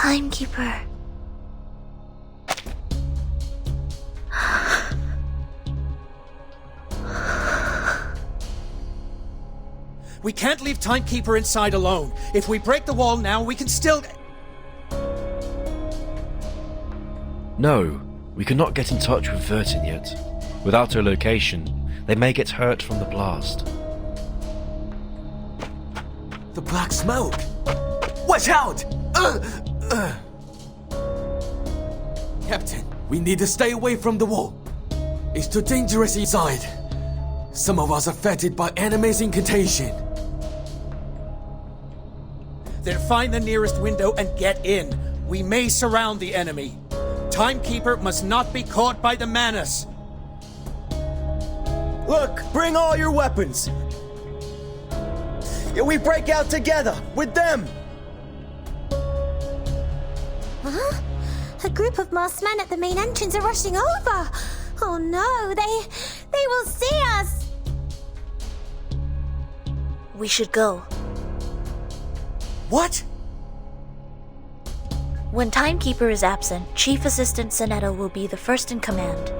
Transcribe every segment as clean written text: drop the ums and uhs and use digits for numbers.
Timekeeper. We can't leave Timekeeper inside alone. If we break the wall now, we can still... No, we cannot get in touch with Vertin yet. Without her location, they may get hurt from the blast. The black smoke! Watch out! Captain, we need to stay away from the wall. It's too dangerous inside. Some of us are affected by enemy's incantation. Then find the nearest window and get in. We may surround the enemy. Timekeeper must not be caught by the Manus. Look, bring all your weapons. We break out together, with them. Huh? A group of masked men at the main entrance are rushing over. Oh no, they will see us. We should go. What? When Timekeeper is absent, Chief Assistant Sonetto will be the first in command.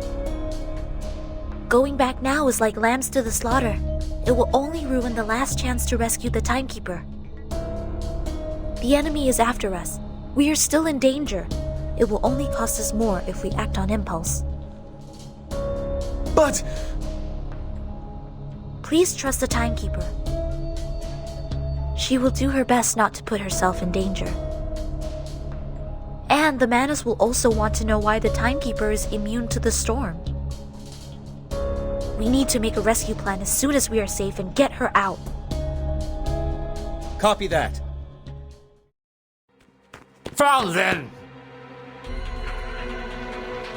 Going back now is like lambs to the slaughter. It will only ruin the last chance to rescue the Timekeeper. The enemy is after us. We are still in danger. It will only cost us more if we act on impulse. But... Please trust the Timekeeper. She will do her best not to put herself in danger. And the Manus will also want to know why the Timekeeper is immune to the storm. We need to make a rescue plan as soon as we are safe and get her out. Copy that. Found then!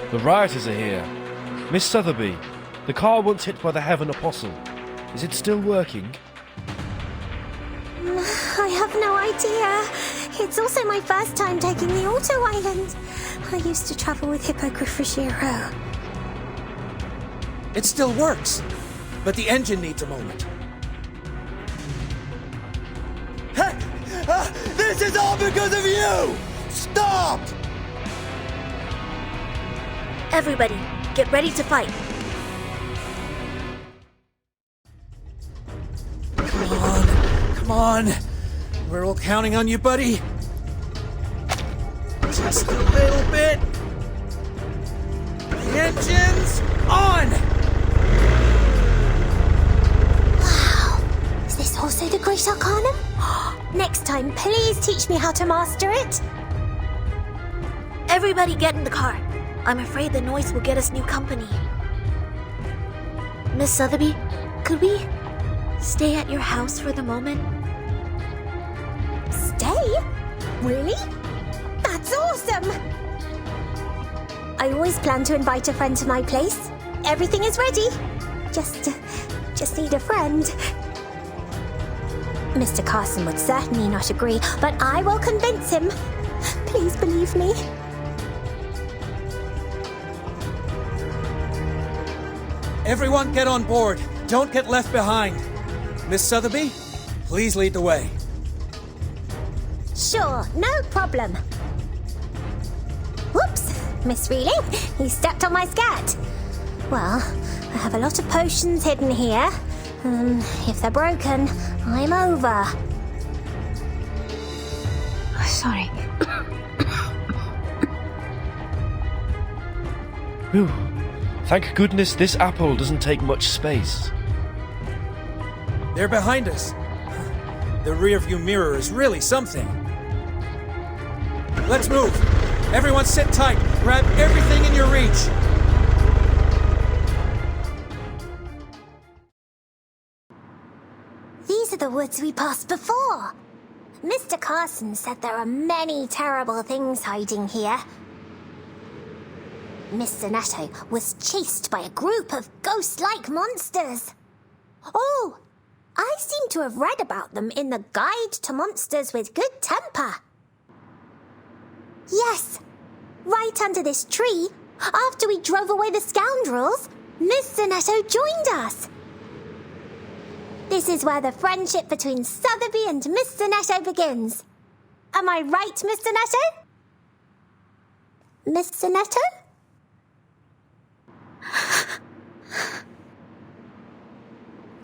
The rioters are here. Miss Sotheby, the car once hit by the Heaven Apostle. Is it still working? I have no idea. It's also my first time taking the Auto Island. I used to travel with Hippogriff Ruggiero. It still works, but the engine needs a moment. This is all because of you! Stop! Everybody, get ready to fight. Come on. We're all counting on you, buddy. Just a little bit. The engine's on! Wow. Is this also the Great Arcanum? Next time, please teach me how to master it. Everybody get in the car. I'm afraid the noise will get us new company. Miss Sotheby, could we stay at your house for the moment? Stay? Really? That's awesome! I always plan to invite a friend to my place. Everything is ready. Just need a friend. Mr. Carson would certainly not agree, but I will convince him. Please believe me. Everyone get on board. Don't get left behind. Miss Sotheby, please lead the way. Sure, no problem. Whoops, Miss Reeling, you stepped on my scat. Well, I have a lot of potions hidden here. If they're broken, I'm over. Sorry. Whew. Thank goodness this apple doesn't take much space. They're behind us. The rearview mirror is really something. Let's move. Everyone sit tight. Grab everything in your reach. These are the woods we passed before. Mr. Carson said there are many terrible things hiding here. Miss Sonetto was chased by a group of ghost-like monsters. Oh, I seem to have read about them in the Guide to Monsters with Good Temper. Yes, right under this tree, after we drove away the scoundrels, Miss Sonetto joined us. This is where the friendship between Sotheby and Miss Sonetto begins. Am I right, Miss Sonetto? Miss Sonetto?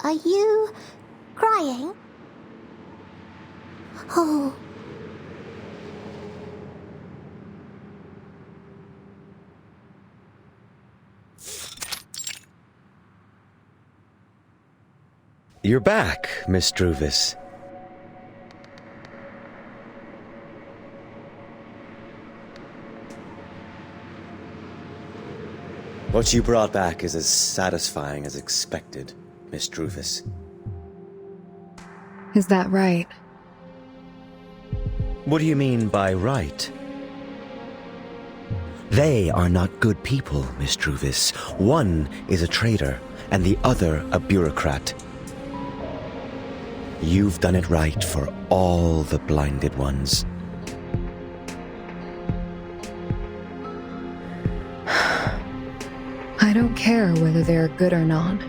Are you crying? Oh. You're back, Miss Druvis. What you brought back is as satisfying as expected, Miss Druvis. Is that right? What do you mean by right? They are not good people, Miss Druvis. One is a traitor, and the other a bureaucrat. You've done it right for all the blinded ones. I don't care whether they're good or not.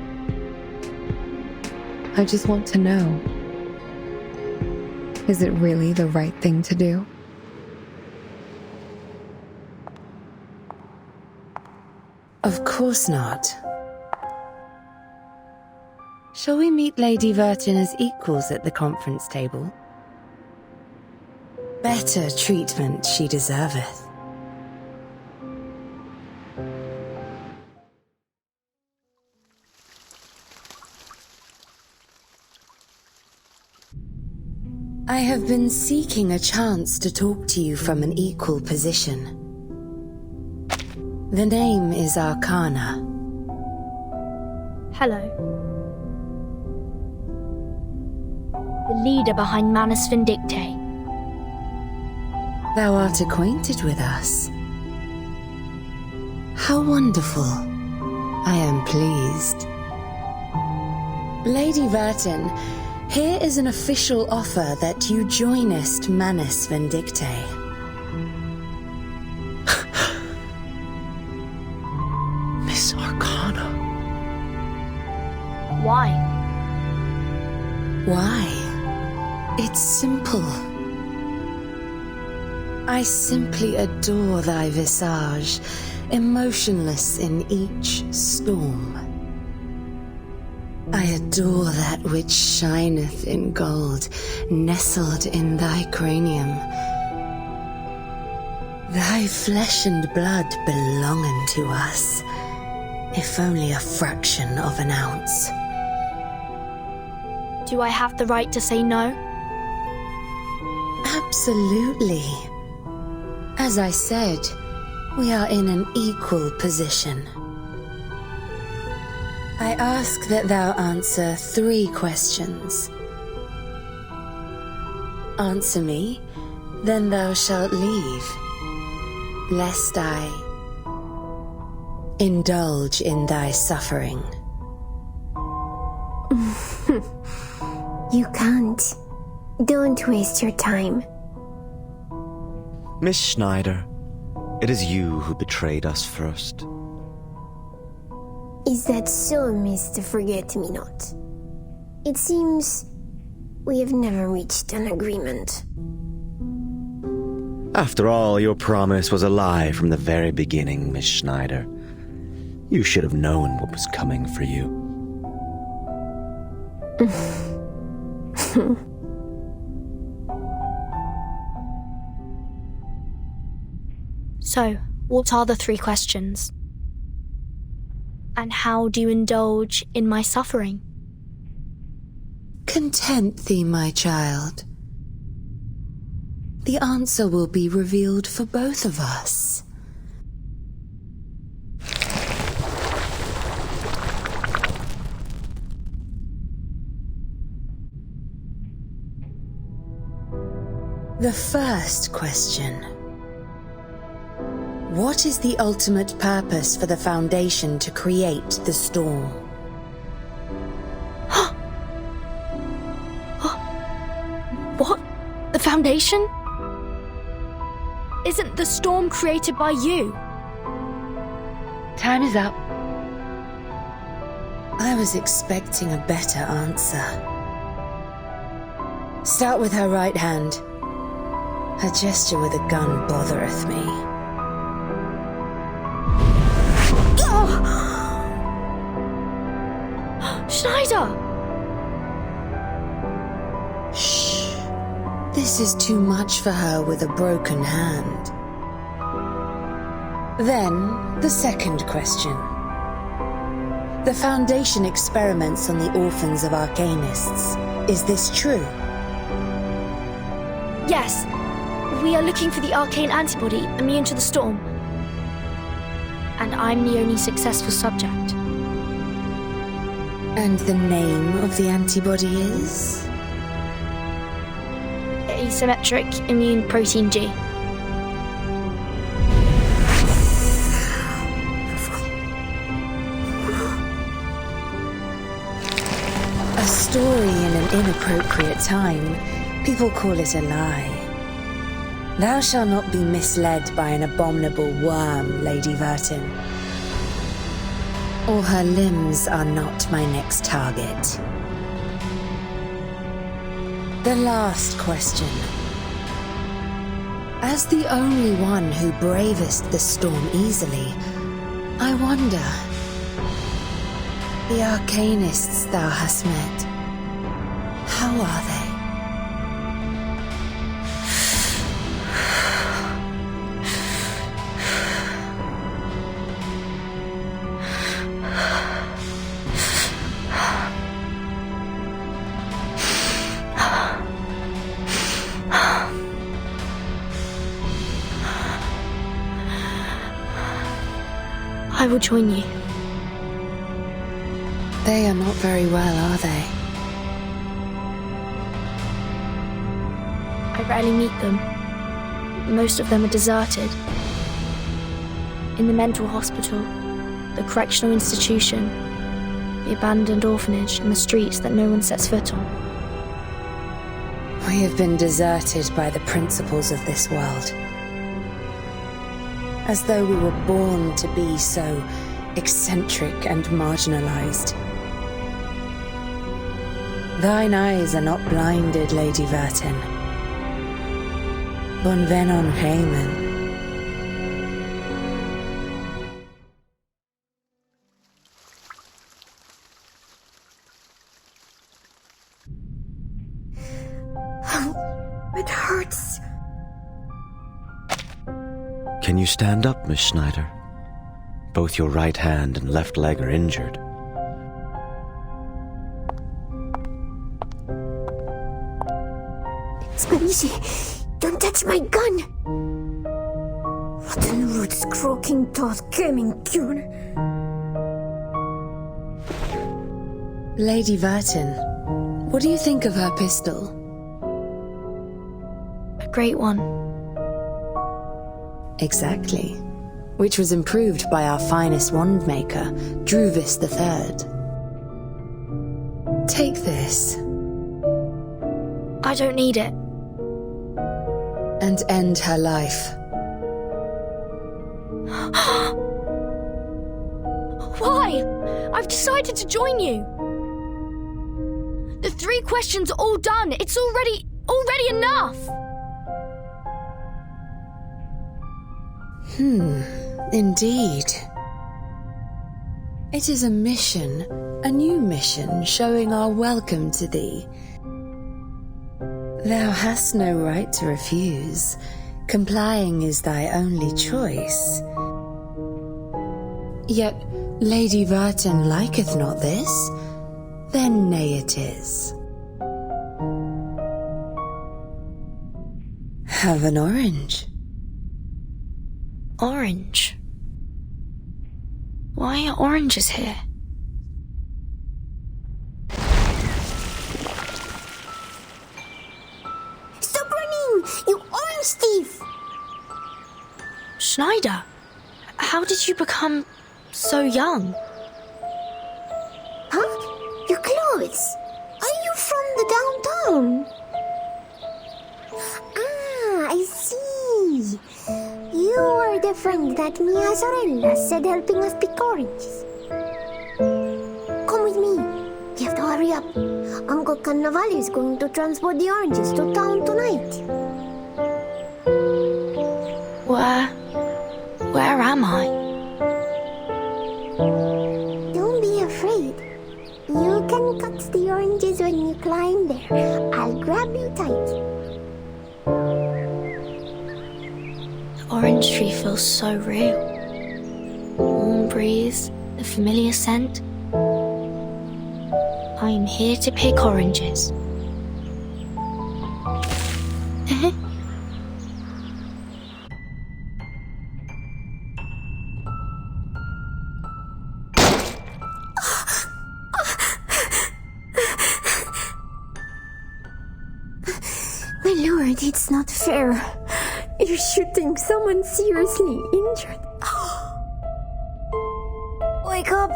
I just want to know. Is it really the right thing to do? Of course not. Shall we meet Lady Vertin as equals at the conference table? Better treatment she deserveth. I have been seeking a chance to talk to you from an equal position. The name is Arcana. Hello. The leader behind Manus Vindictae. Thou art acquainted with us. How wonderful. I am pleased. Lady Vertin, here is an official offer that you joinest Manus Vindictae. Miss Arcana. Why? Why? It's simple. I simply adore thy visage, emotionless in each storm. I adore that which shineth in gold, nestled in thy cranium. Thy flesh and blood belong unto us, if only a fraction of an ounce. Do I have the right to say no? Absolutely. As I said, we are in an equal position. I ask that thou answer 3 questions. Answer me, then thou shalt leave, lest I indulge in thy suffering. You can't. Don't waste your time. Miss Schneider, it is you who betrayed us first. Is that so, Mr. Forget-Me-Not? It seems we have never reached an agreement. After all, your promise was a lie from the very beginning, Miss Schneider. You should have known what was coming for you. So, what are the 3 questions? And how do you indulge in my suffering? Content thee, my child. The answer will be revealed for both of us. The first question. What is the ultimate purpose for the Foundation to create the storm? What? The Foundation? Isn't the storm created by you? Time is up. I was expecting a better answer. Start with her right hand. Her gesture with a gun bothereth me. Schneider! Shh. This is too much for her with a broken hand. Then, the second question. The Foundation experiments on the orphans of Arcanists. Is this true? Yes. We are looking for the arcane antibody immune to the storm. And I'm the only successful subject. And the name of the antibody is? Asymmetric immune protein G. A story in an inappropriate time. People call it a lie. Thou shalt not be misled by an abominable worm, Lady Vertin. Or her limbs are not my next target. The last question. As the only one who bravest the storm easily, I wonder, the Arcanists thou hast met, how are they? I will join you. They are not very well, are they? I rarely meet them. Most of them are deserted. In the mental hospital, the correctional institution, the abandoned orphanage, and the streets that no one sets foot on. We have been deserted by the principles of this world. As though we were born to be so eccentric and marginalized. Thine eyes are not blinded, Lady Vertin. Bonvenon Heyman. It hurts. Can you stand up, Miss Schneider? Both your right hand and left leg are injured. Squeezy, don't touch my gun! Rotten roots croaking thought coming cure. Lady Vertin, what do you think of her pistol? A great one. Exactly. Which was improved by our finest wand maker, Druvis III. Take this. I don't need it. And end her life. Why? I've decided to join you. The 3 questions are all done. It's already enough. Indeed. It is a mission, a new mission, showing our welcome to thee. Thou hast no right to refuse. Complying is thy only choice. Yet Lady Vertin liketh not this, then nay it is. Have an orange. Orange? Why are oranges here? Stop running, you orange thief! Schneider, how did you become so young? Huh? Your clothes? Are you from the downtown? Ah, I see. You are the friend that Mia Sorella said helping us pick oranges. Come with me. You have to hurry up. Uncle Cannavale is going to transport the oranges to town tonight. Where am I? Don't be afraid. You can can catch the oranges when you climb there. I'll grab you tight. The orange tree feels so real. Warm breeze, the familiar scent. I am here to pick oranges. My lord, it's not fair. You're shooting someone seriously injured. Wake up.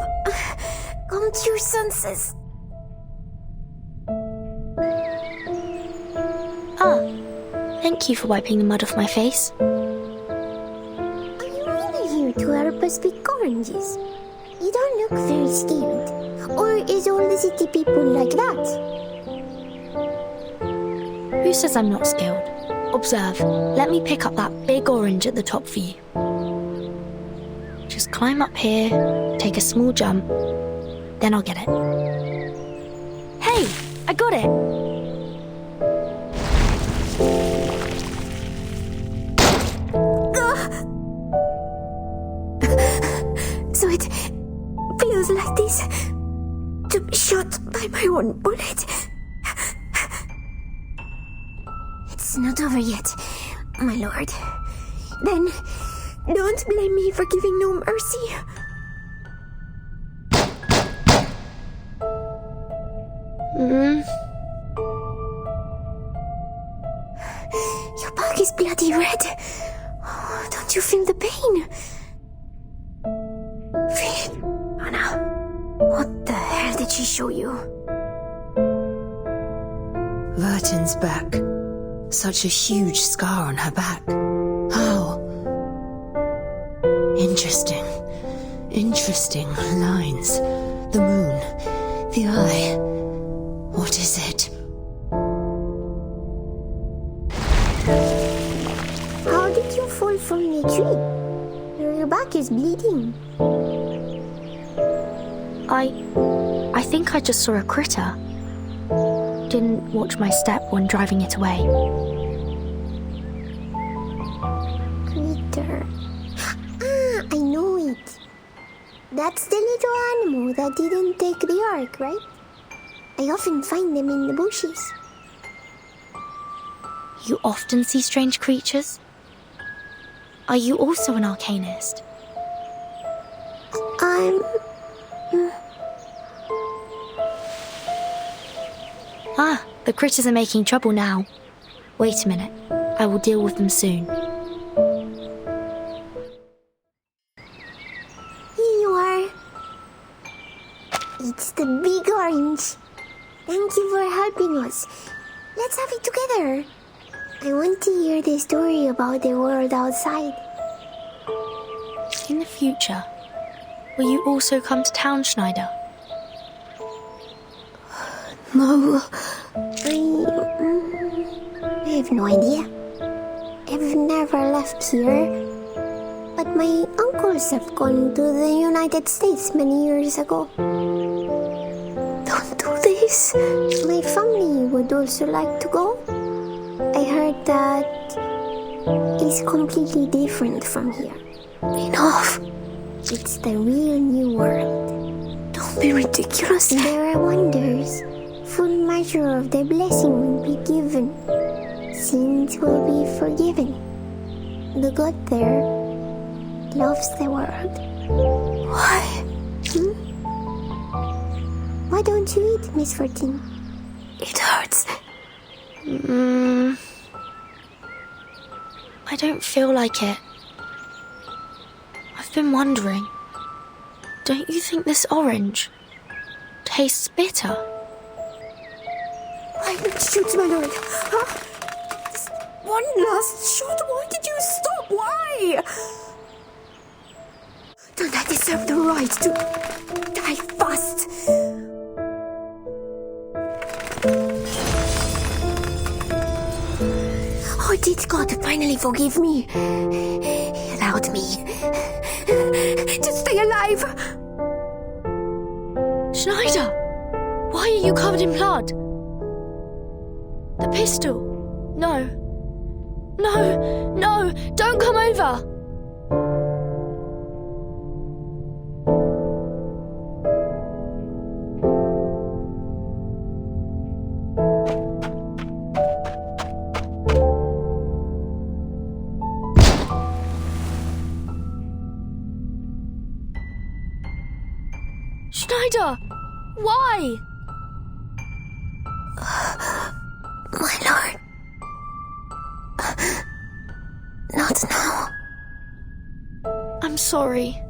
Come to your senses. Thank you for wiping the mud off my face. Are you really here to help us pick oranges? You don't look very scared. Or is all the city people like that? Who says I'm not skilled? Observe. Let me pick up that big orange at the top for you. Just climb up here, take a small jump, then I'll get it. Hey! I got it! So it feels like this, to be shot by my own bullet. It's not over yet, my lord. Then don't blame me for giving no mercy. Your back is bloody red. Oh, don't you feel the pain? Feel it, Anna. What the hell did she show you? Vertin's back. Such a huge scar on her back. How? Interesting. Interesting lines. The moon. The eye. What is it? How did you fall from the tree? Your back is bleeding. I think I just saw a critter. Didn't watch my step when driving it away. Critter. I know it. That's the little animal that didn't take the ark, right? I often find them in the bushes. You often see strange creatures? Are you also an arcanist? The critters are making trouble now. Wait a minute. I will deal with them soon. Here you are. It's the big orange. Thank you for helping us. Let's have it together. I want to hear the story about the world outside. In the future, will you also come to town, Schneider? No, I have no idea. I've never left here. But my uncles have gone to the United States many years ago. Don't do this. My family would also like to go. I heard that it's completely different from here. Enough. It's the real new world. Don't be ridiculous. There are wonders. Full measure of the blessing will be given. Sins will be forgiven. The God there loves the world. Why? Why don't you eat, Miss 14? It hurts. I don't feel like it. I've been wondering. Don't you think this orange tastes bitter? I will shoot, my lord. Huh? Just one last shot. Why did you stop? Why? Don't I deserve the right to die fast? Oh, did God finally forgive me? He allowed me to stay alive. Schneider! Why Why are you covered in blood? The pistol. No. No, no, don't come over. Schneider, why? My lord. Not now. I'm sorry.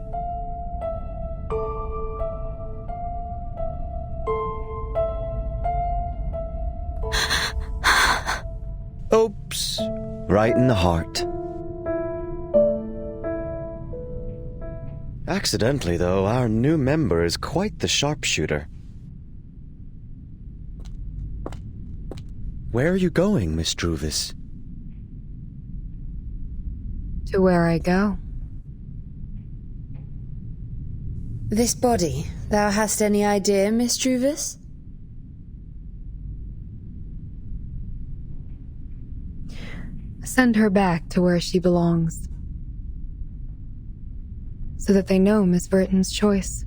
Oops. Right in the heart. Accidentally, though, our new member is quite the sharpshooter. Where are you going, Miss Druvis? To where I go. This body, thou hast any idea, Miss Druvis? Send her back to where she belongs. So that they know Miss Burton's choice.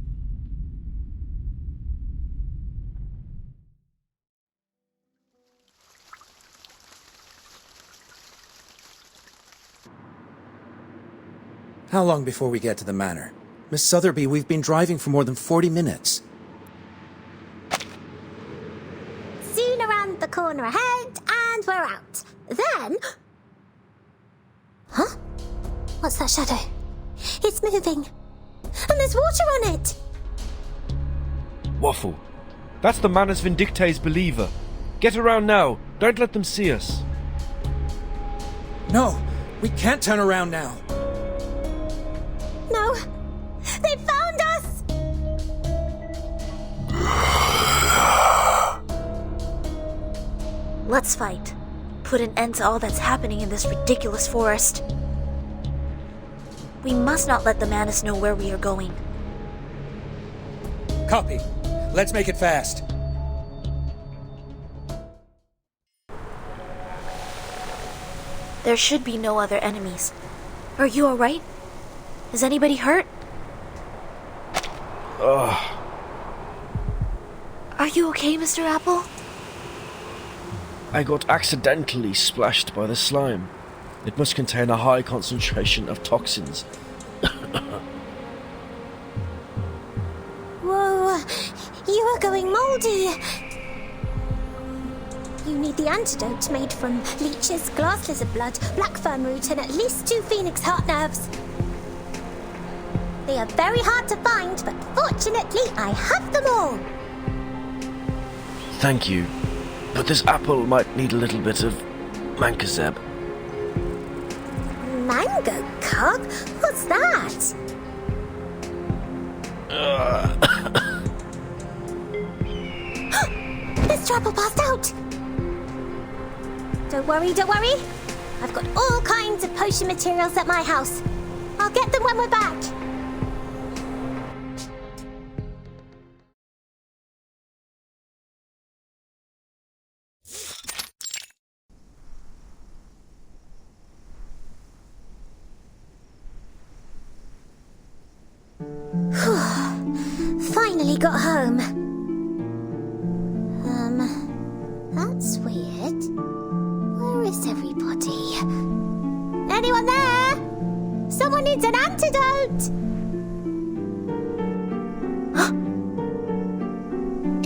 How long before we get to the manor? Miss Sotheby, we've been driving for more than 40 minutes. Soon around the corner ahead, and we're out. Then... Huh? What's that shadow? It's moving. And there's water on it! Waffle. That's the Manus Vindictae's believer. Get around now. Don't let them see us. No, we can't turn around now. No! They found us! Let's fight. Put an end to all that's happening in this ridiculous forest. We must not let the Manus know where we are going. Copy. Let's make it fast. There should be no other enemies. Are you alright? Is anybody hurt? Ugh. Are you okay, Mr. Apple? I got accidentally splashed by the slime. It must contain a high concentration of toxins. Whoa, you are going moldy. You need the antidote made from leeches, glass lizard blood, black fern root, and at least 2 phoenix heart nerves. They are very hard to find, but fortunately I have them all. Thank you. But this apple might need a little bit of mancozeb. Mango cob? What's that? Mr. Apple passed out. Don't worry, don't worry. I've got all kinds of potion materials at my house. I'll get them when we're back. Finally got home. That's weird. Where is everybody? Anyone there? Someone needs an antidote!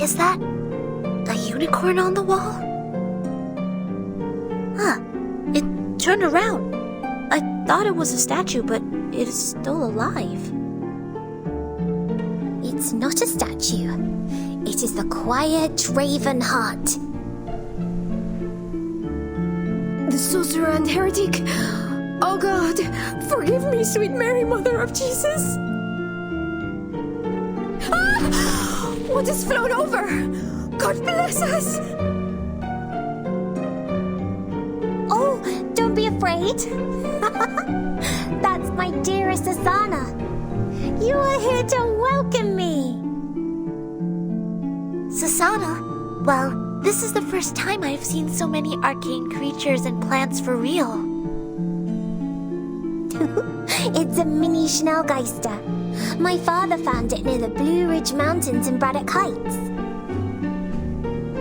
Is that a unicorn on the wall? Huh. It turned around. I thought it was a statue, but it is still alive. It's not a statue. It is the quiet raven heart. The sorcerer and heretic. Oh God, forgive me, sweet Mary, Mother of Jesus. Ah! What has flown over? God bless us. Oh, don't be afraid. That's my dearest Asana. You are here to welcome me. Asana. Well, this is the first time I've seen so many arcane creatures and plants for real. It's a mini Schnellgeister. My father found it near the Blue Ridge Mountains in Braddock Heights.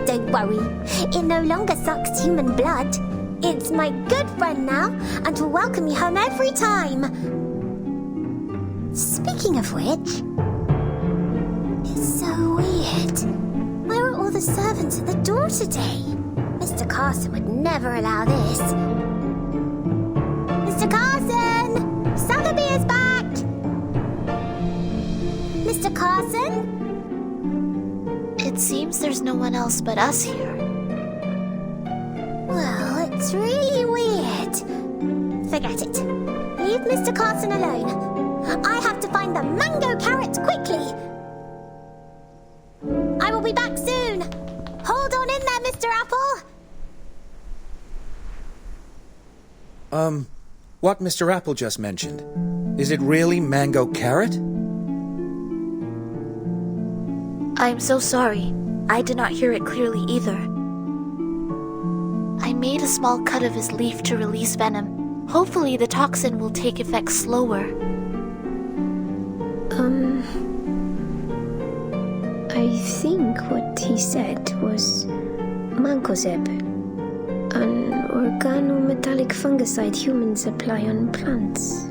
Don't worry, it no longer sucks human blood. It's my good friend now, and will welcome you home every time. Speaking of which, it's so weird. Where are all the servants at the door today? Mr. Carson would never allow this. Mr. Carson! Sotheby is back! Mr. Carson? It seems there's no one else but us here. Well, it's really weird. Forget it. Leave Mr. Carson alone. I have to find the mango carrot quickly. I will be back soon. Hold on in there, Mr. Apple. What Mr. Apple just mentioned, is it really mango carrot? I'm so sorry. I did not hear it clearly either. I made a small cut of his leaf to release venom. Hopefully the toxin will take effect slower. I think what he said was mancozeb, an organometallic fungicide humans apply on plants.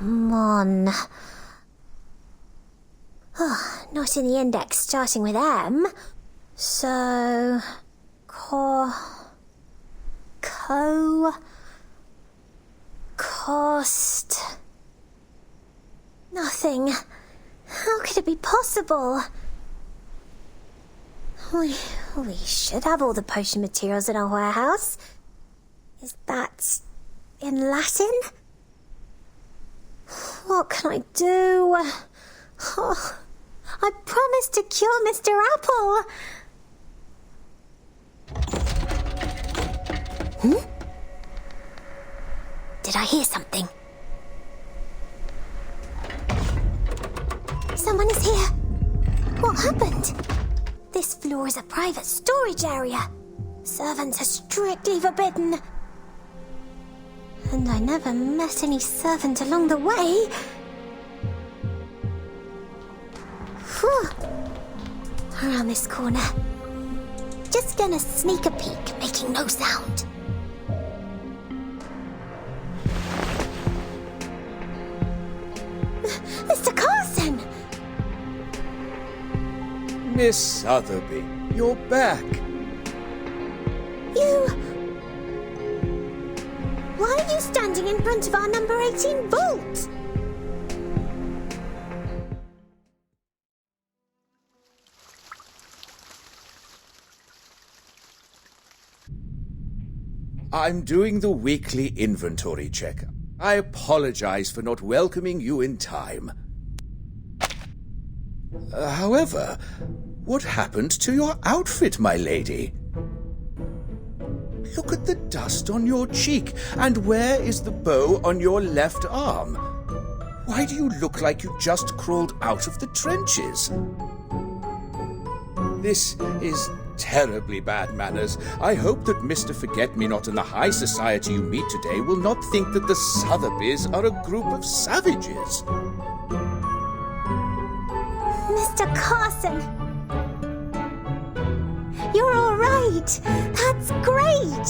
Mon. Oh, not in the index starting with M. So... Cost... Nothing. How could it be possible? We should have all the potion materials in our warehouse. Is that in Latin? What can I do? Oh, I promised to cure Mr. Apple. Did I hear something? Someone is here. What happened? This floor is a private storage area. Servants are strictly forbidden. And I never met any servant along the way. Whew. Around this corner. Just gonna sneak a peek, making no sound. Mr. Carson! Miss Sotheby, you're back. Why are you standing in front of our number 18 vault? I'm doing the weekly inventory check. I apologize for not welcoming you in time. However, what happened to your outfit, my lady? Look at the dust on your cheek, and where is the bow on your left arm? Why do you look like you just crawled out of the trenches? This is terribly bad manners. I hope that Mr. Forget-Me-Not and the high society you meet today will not think that the Sotheby's are a group of savages. Mr. Carson! You're all right! That's great!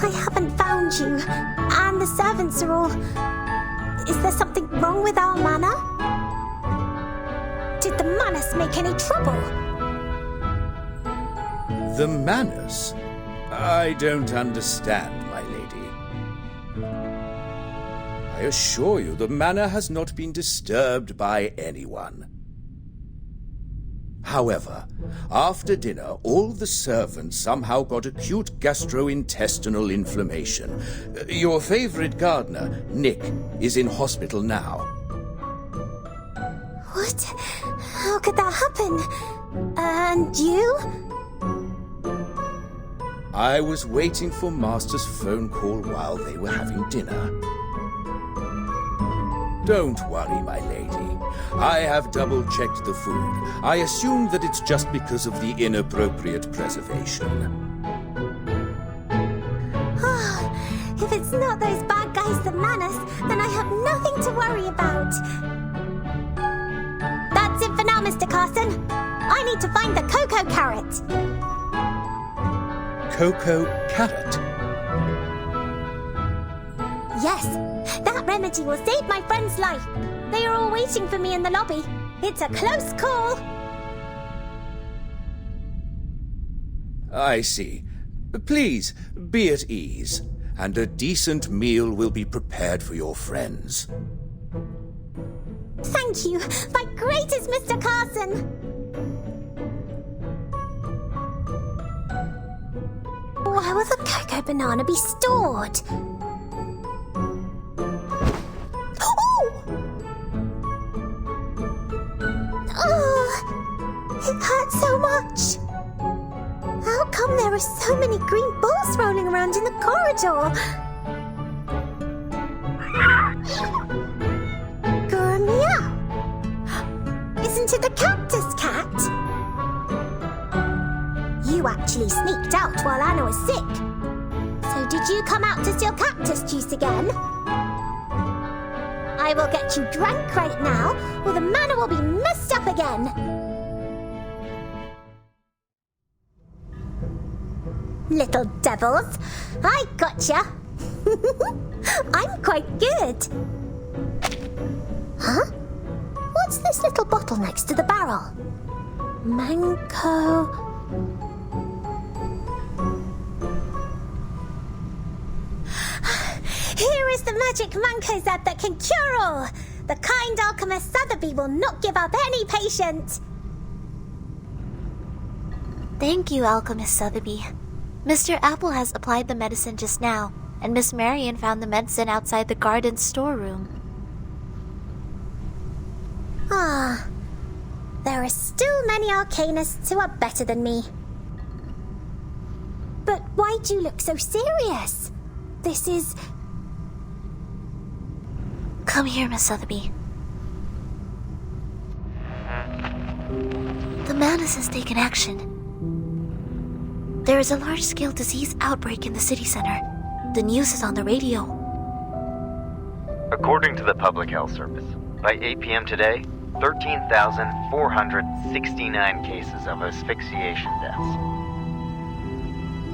I haven't found you, and the servants are all... Is there something wrong with our manor? Did the Manus make any trouble? The Manus? I don't understand, my lady. I assure you the manor has not been disturbed by anyone. However, after dinner, all the servants somehow got acute gastrointestinal inflammation. Your favorite gardener, Nick, is in hospital now. What? How could that happen? And you? I was waiting for Master's phone call while they were having dinner. Don't worry, my lady. I have double-checked the food. I assume that it's just because of the inappropriate preservation. If it's not those bad guys, the Manus, then I have nothing to worry about. That's it for now, Mr. Carson. I need to find the cocoa carrot. Cocoa carrot? Yes, that remedy will save my friend's life. They are all waiting for me in the lobby. It's a close call. I see. Please, be at ease, and a decent meal will be prepared for your friends. Thank you, my greatest Mr. Carson. Where will the cocoa banana be stored? It hurts so much. How come there are so many green balls rolling around in the corridor? Meow. Isn't it the cactus cat? You actually sneaked out while Anna was sick. So did you come out to steal cactus juice again? I will get you drunk right now, or the manor will be messed up again. Little devils, I gotcha. I'm quite good. Huh? What's this little bottle next to the barrel? Mango. Here is the magic Mancozeb that can cure all. The kind alchemist Sotheby will not give up any patient. Thank you, Alchemist Sotheby. Mr. Apple has applied the medicine just now, and Miss Marion found the medicine outside the garden storeroom. There are still many arcanists who are better than me. But why do you look so serious? This is... Come here, Miss Sotheby. The Manus has taken action. There is a large-scale disease outbreak in the city center. The news is on the radio. According to the Public Health Service, by 8 p.m. today, 13,469 cases of asphyxiation deaths.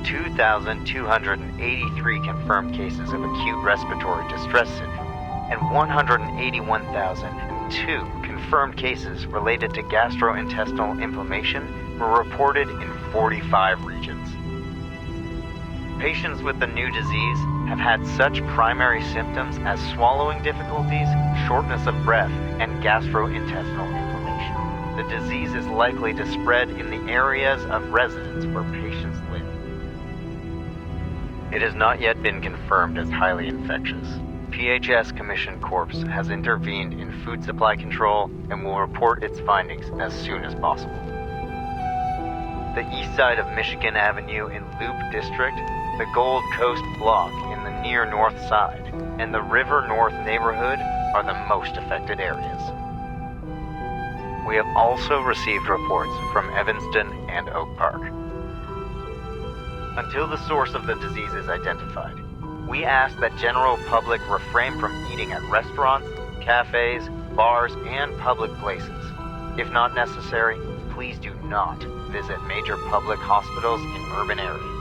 2,283 confirmed cases of acute respiratory distress syndrome, and 181,002 confirmed cases related to gastrointestinal inflammation were reported in 45 regions. Patients with the new disease have had such primary symptoms as swallowing difficulties, shortness of breath, and gastrointestinal inflammation. The disease is likely to spread in the areas of residence where patients live. It has not yet been confirmed as highly infectious. PHS Commission Corps has intervened in food supply control and will report its findings as soon as possible. The east side of Michigan Avenue in Loop District, the Gold Coast Block in the near north side, and the River North neighborhood are the most affected areas. We have also received reports from Evanston and Oak Park. Until the source of the disease is identified, we ask that general public refrain from eating at restaurants, cafes, bars, and public places. If not necessary, please do not visit major public hospitals in urban areas.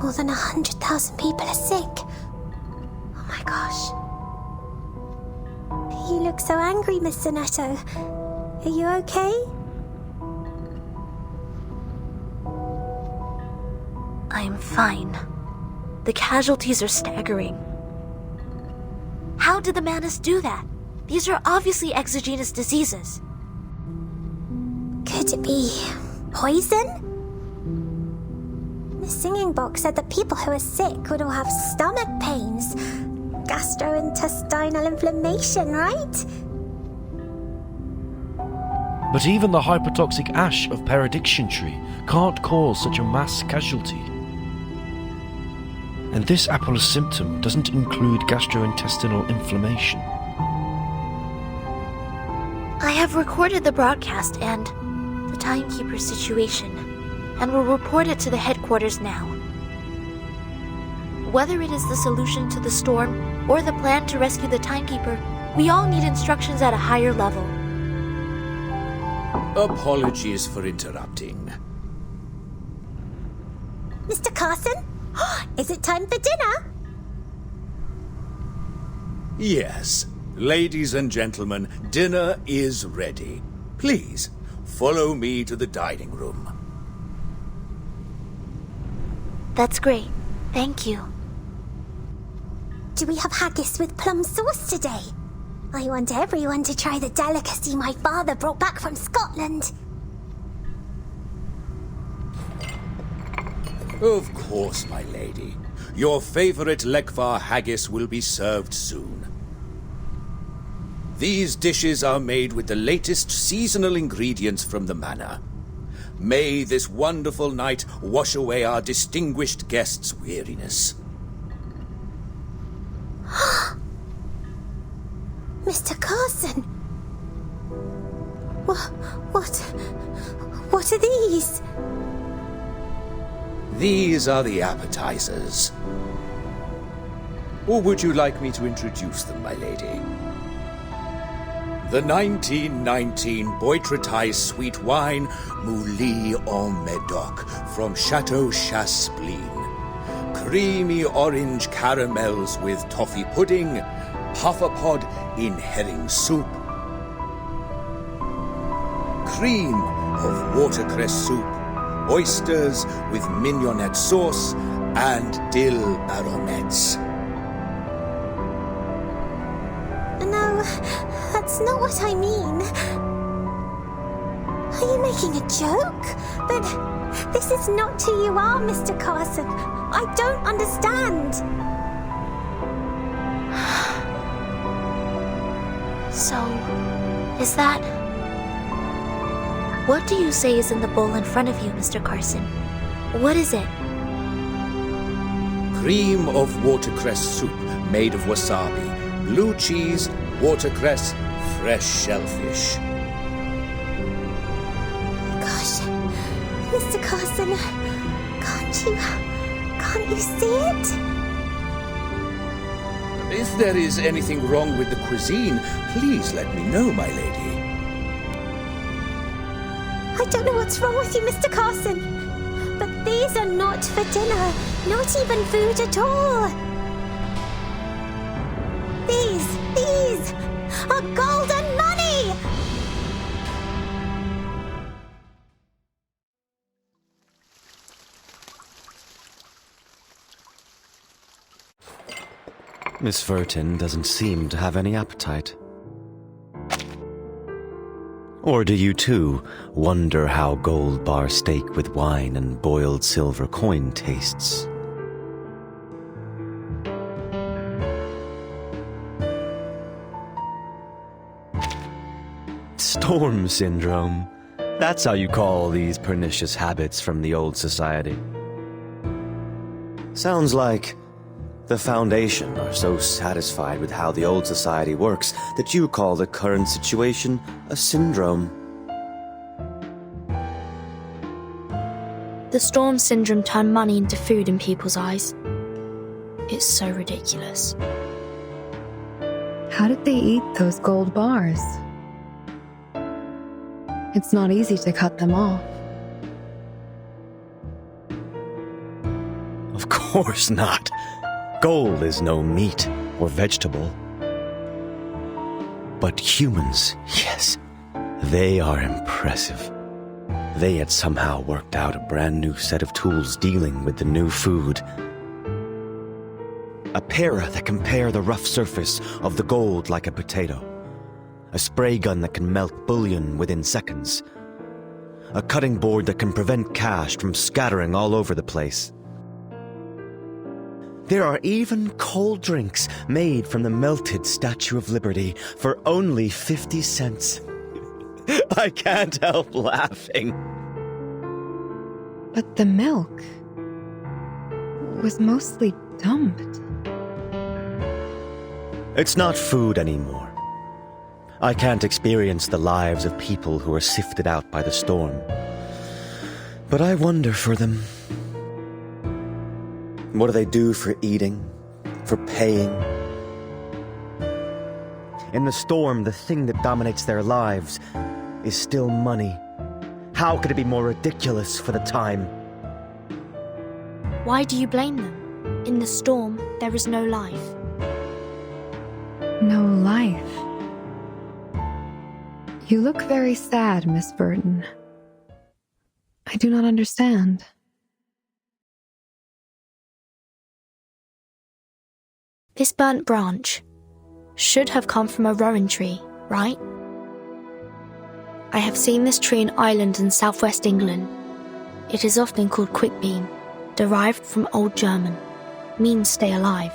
More than 100,000 people are sick. Oh my gosh. You look so angry, Miss Sonetto. Are you okay? I'm fine. The casualties are staggering. How did the Manus do that? These are obviously exogenous diseases. Could it be poison? The singing book said that people who are sick would all have stomach pains, gastrointestinal inflammation, right? But even the hypertoxic ash of Perediction tree can't cause such a mass casualty. And this Apollo symptom doesn't include gastrointestinal inflammation. I have recorded the broadcast and the timekeeper's situation, and will report it to the headquarters now. Whether it is the solution to the storm or the plan to rescue the timekeeper, we all need instructions at a higher level. Apologies for interrupting. Mr. Carson? Is it time for dinner? Yes. Ladies and gentlemen, dinner is ready. Please, follow me to the dining room. That's great. Thank you. Do we have haggis with plum sauce today? I want everyone to try the delicacy my father brought back from Scotland. Of course, my lady. Your favorite Lekvar haggis will be served soon. These dishes are made with the latest seasonal ingredients from the manor. May this wonderful night wash away our distinguished guests' weariness. Mr. Carson? What are these? These are the appetizers. Or would you like me to introduce them, my lady? The 1919 Boitretais sweet wine, Mouli en Medoc, from Chateau Chaspleen. Creamy orange caramels with toffee pudding, pufferpod in herring soup. Cream of watercress soup, oysters with mignonette sauce, and dill baronets. No, that's not what I mean. Are you making a joke? But this is not who you are, Mr. Carson. I don't understand. So, is that... What do you say is in the bowl in front of you, Mr. Carson? What is it? Cream of watercress soup made of wasabi, blue cheese, watercress, fresh shellfish. Gosh, Mr. Carson, can't you see it? If there is anything wrong with the cuisine, please let me know, my lady. I don't know what's wrong with you, Mr. Carson, but these are not for dinner, not even food at all. These are golden money! Miss Vertin doesn't seem to have any appetite. Or do you too wonder how gold bar steak with wine and boiled silver coin tastes? Storm syndrome. That's how you call these pernicious habits from the old society. Sounds like the Foundation are so satisfied with how the old society works that you call the current situation a syndrome. The storm syndrome turned money into food in people's eyes. It's so ridiculous. How did they eat those gold bars? It's not easy to cut them off. Of course not. Gold is no meat or vegetable. But humans, yes, they are impressive. They had somehow worked out a brand new set of tools dealing with the new food. A para that can pare the rough surface of the gold like a potato. A spray gun that can melt bullion within seconds. A cutting board that can prevent cash from scattering all over the place. There are even cold drinks made from the melted Statue of Liberty for only 50 cents. I can't help laughing. But the milk was mostly dumped. It's not food anymore. I can't experience the lives of people who are sifted out by the storm. But I wonder for them. What do they do for eating? For paying? In the storm, the thing that dominates their lives is still money. How could it be more ridiculous for the time? Why do you blame them? In the storm, there is no life. No life. You look very sad, Miss Burton. I do not understand. This burnt branch should have come from a rowan tree, right? I have seen this tree in Ireland and southwest England. It is often called quickbeam, derived from Old German, means stay alive.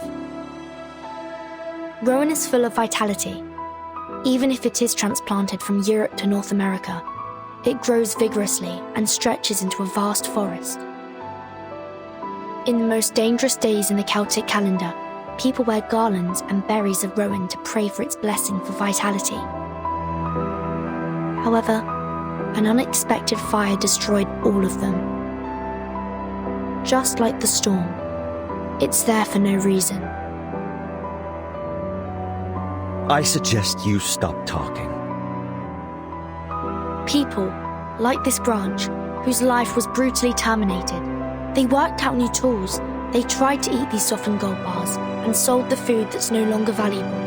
Rowan is full of vitality. Even if it is transplanted from Europe to North America, it grows vigorously and stretches into a vast forest. In the most dangerous days in the Celtic calendar, people wear garlands and berries of rowan to pray for its blessing for vitality. However, an unexpected fire destroyed all of them. Just like the storm, it's there for no reason. I suggest you stop talking. People, like this branch, whose life was brutally terminated, they worked out new tools. They tried to eat these softened gold bars and sold the food that's no longer valuable.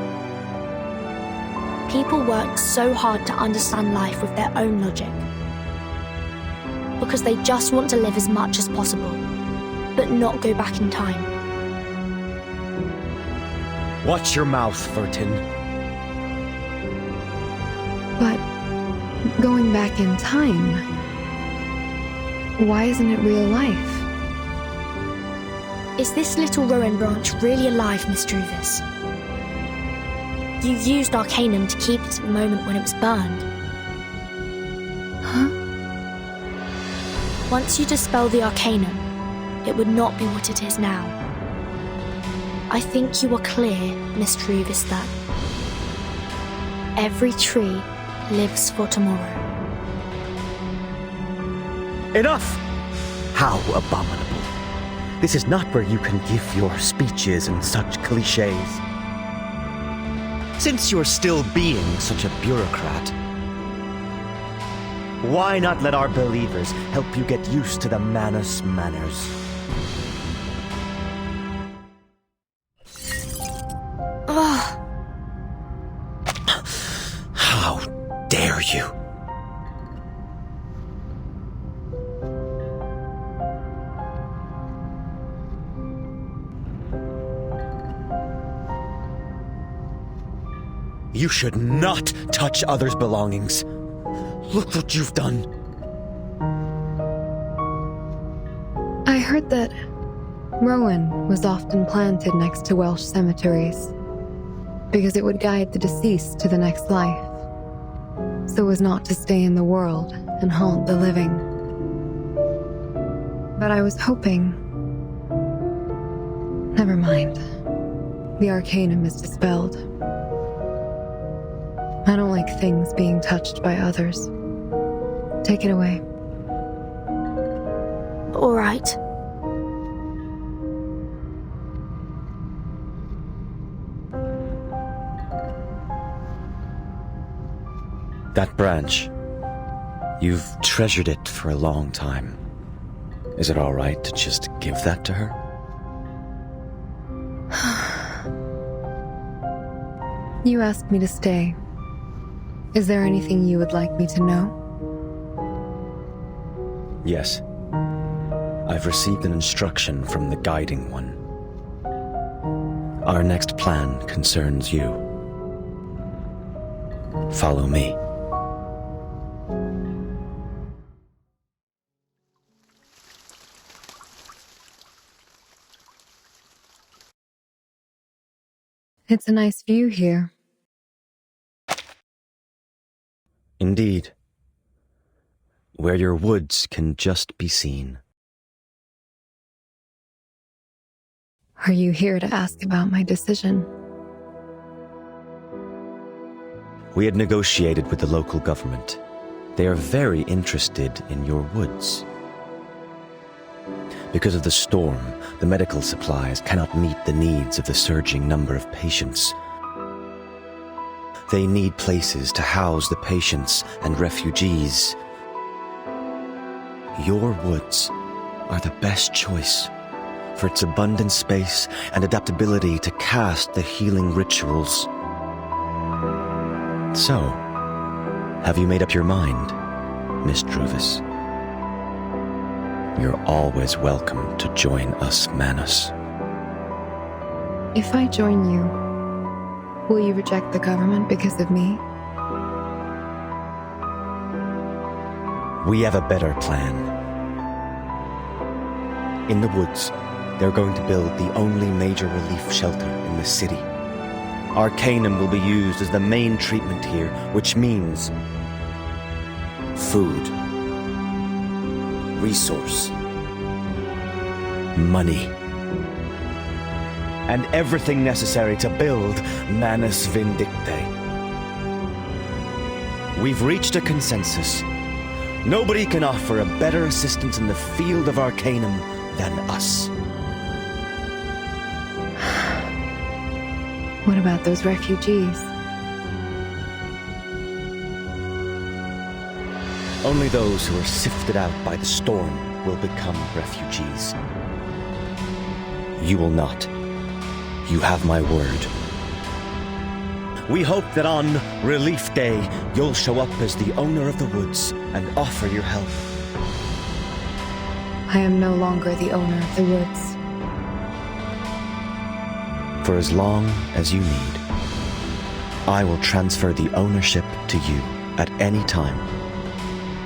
People worked so hard to understand life with their own logic. Because they just want to live as much as possible, but not go back in time. Watch your mouth, Vertin. But going back in time, why isn't it real life? Is this little rowan branch really alive, Miss Druvis? You used Arcanum to keep it at the moment when it was burned. Huh? Once you dispel the Arcanum, it would not be what it is now. I think you are clear, Miss Druvis, that every tree lives for tomorrow. Enough! How abominable. This is not where you can give your speeches and such cliches. Since you're still being such a bureaucrat, why not let our believers help you get used to the Manus manners? Ugh. How dare you? You should not touch others' belongings. Look what you've done. I heard that rowan was often planted next to Welsh cemeteries because it would guide the deceased to the next life, so as not to stay in the world and haunt the living. But I was hoping... Never mind. The Arcanum is dispelled. I don't like things being touched by others. Take it away. All right. That branch. You've treasured it for a long time. Is it all right to just give that to her? You asked me to stay. Is there anything you would like me to know? Yes. I've received an instruction from the Guiding One. Our next plan concerns you. Follow me. It's a nice view here. Indeed. Where your woods can just be seen. Are you here to ask about my decision? We had negotiated with the local government. They are very interested in your woods. Because of the storm, the medical supplies cannot meet the needs of the surging number of patients. They need places to house the patients and refugees. Your woods are the best choice for its abundant space and adaptability to cast the healing rituals. So, have you made up your mind, Miss Druvis? You're always welcome to join us, Manus. If I join you, will you reject the government because of me? We have a better plan. In the woods, they're going to build the only major relief shelter in the city. Arcanum will be used as the main treatment here, which means food, resource, money, and everything necessary to build Manus Vindictae. We've reached a consensus. Nobody can offer a better assistance in the field of Arcanum than us. What about those refugees? Only those who are sifted out by the storm will become refugees. You will not. You have my word. We hope that on Relief Day, you'll show up as the owner of the woods and offer your help. I am no longer the owner of the woods. For as long as you need, I will transfer the ownership to you at any time.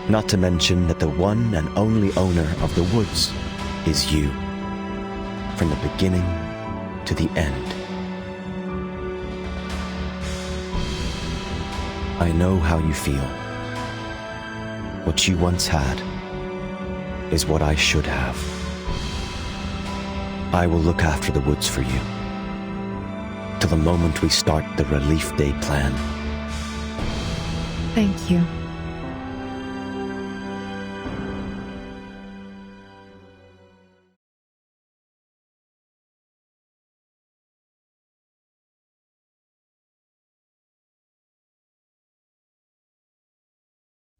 Not to mention that the one and only owner of the woods is you, from the beginning to the end. I know how you feel. What you once had is what I should have. I will look after the woods for you, till the moment we start the Relief Day plan. Thank you.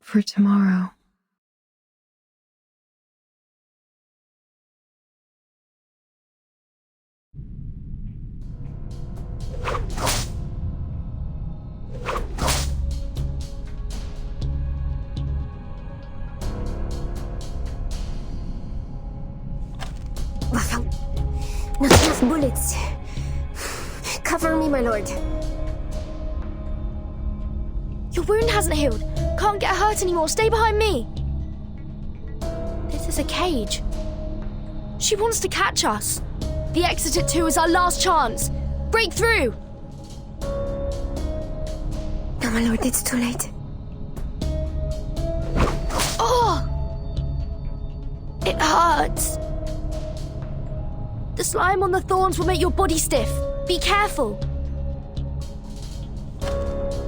For tomorrow. Not enough bullets. Cover me, my lord. Your wound hasn't healed. Can't get hurt anymore. Stay behind me. This is a cage. She wants to catch us. The exit at 2 is our last chance. Break through. No, my lord, it's too late. Oh! It hurts. The slime on the thorns will make your body stiff. Be careful.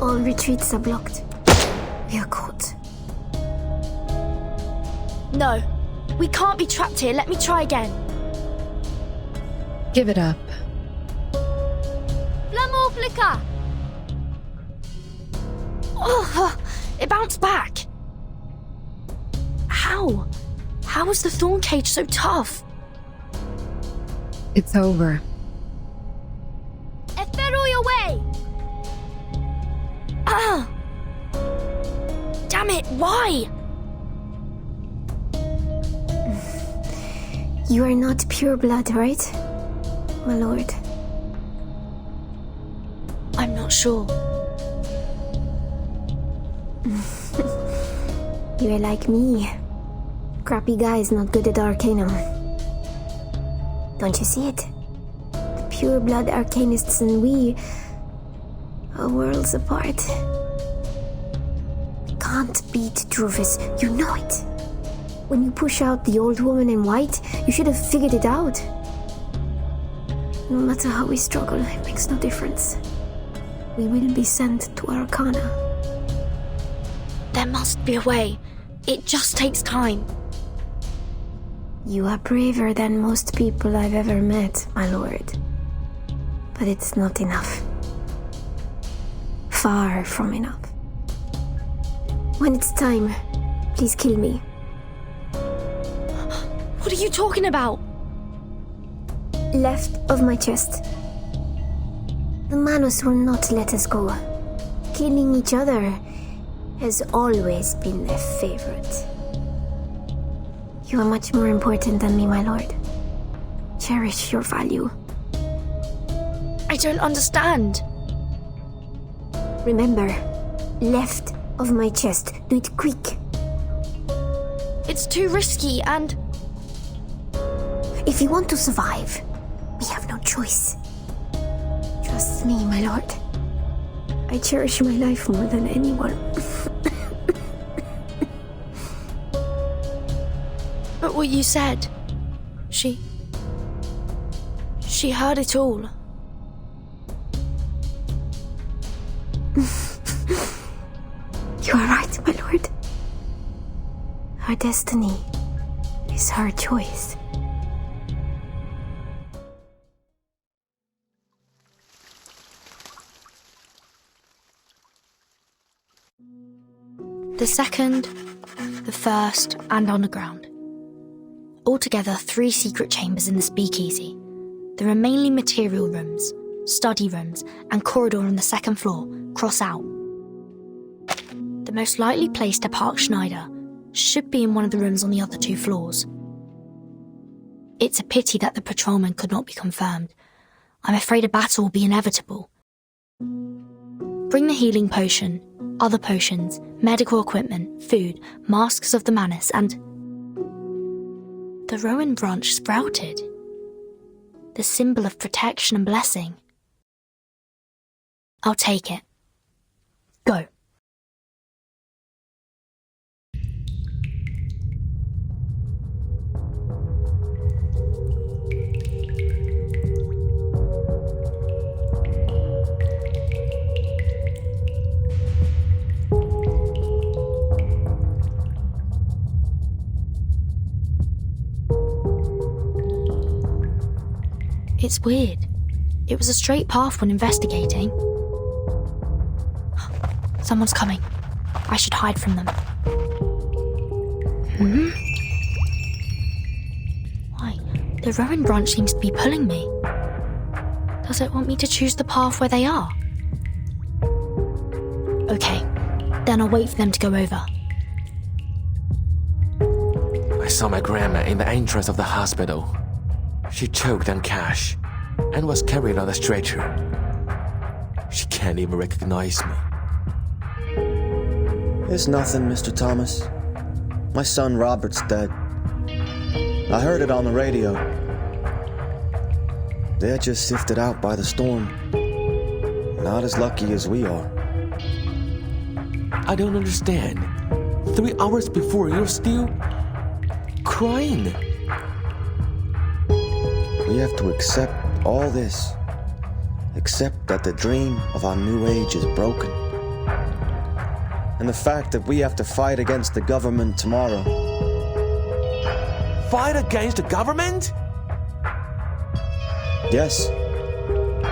All retreats are blocked. We are caught. No, we can't be trapped here. Let me try again. Give it up. Flamme flicker! Oh, it bounced back. How? How is the thorn cage so tough? It's over. Ethereal away! Ah! Damn it, why? You are not pure blood, right, my lord? I'm not sure. You are like me. Crappy guys not good at Arcanum. Don't you see it? The pure blood arcanists and we are worlds apart. can't beat Druvis, you know it. When you push out the old woman in white, you should have figured it out. No matter how we struggle, it makes no difference. We will be sent to Arcana. There must be a way. It just takes time. You are braver than most people I've ever met, my lord. But it's not enough. Far from enough. When it's time, please kill me. What are you talking about? Left of my chest. The Manus will not let us go. Killing each other has always been their favorite. You are much more important than me, my lord. Cherish your value. I don't understand. Remember, left of my chest. Do it quick. It's too risky and... If you want to survive, we have no choice. Trust me, my lord. I cherish my life more than anyone. But what you said... She heard it all. You are right, my lord. Her destiny is her choice. The second, the first, and underground. Altogether 3 secret chambers in the speakeasy. There are mainly material rooms, study rooms, and corridor on the 2nd floor, cross out. The most likely place to park Schneider should be in one of the rooms on the other 2 floors. It's a pity that the patrolman could not be confirmed. I'm afraid a battle will be inevitable. Bring the healing potion, other potions, medical equipment, food, masks of the Manus, and... The Rowan branch sprouted. The symbol of protection and blessing. I'll take it. Go. It's weird. It was a straight path when investigating. Someone's coming. I should hide from them. Why? The Rowan branch seems to be pulling me. Does it want me to choose the path where they are? Okay, then I'll wait for them to go over. I saw my grandma in the entrance of the hospital. She choked on cash and was carried on a stretcher. She can't even recognize me. It's nothing, Mr. Thomas. My son Robert's dead. I heard it on the radio. They're just sifted out by the storm. Not as lucky as we are. I don't understand. 3 hours before, you're still crying. We have to accept all this. Accept that the dream of our new age is broken. And the fact that we have to fight against the government tomorrow. Fight against the government? Yes.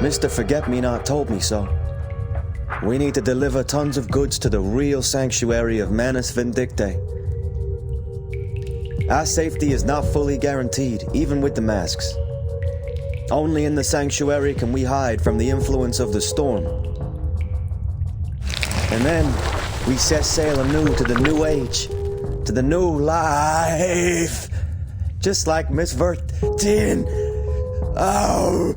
Mr. Forget-Me-Not told me so. We need to deliver tons of goods to the real sanctuary of Manus Vindictae. Our safety is not fully guaranteed, even with the masks. Only in the sanctuary can we hide from the influence of the storm. And then we set sail anew to the new age, to the new life. Just like Miss Vertin. Oh.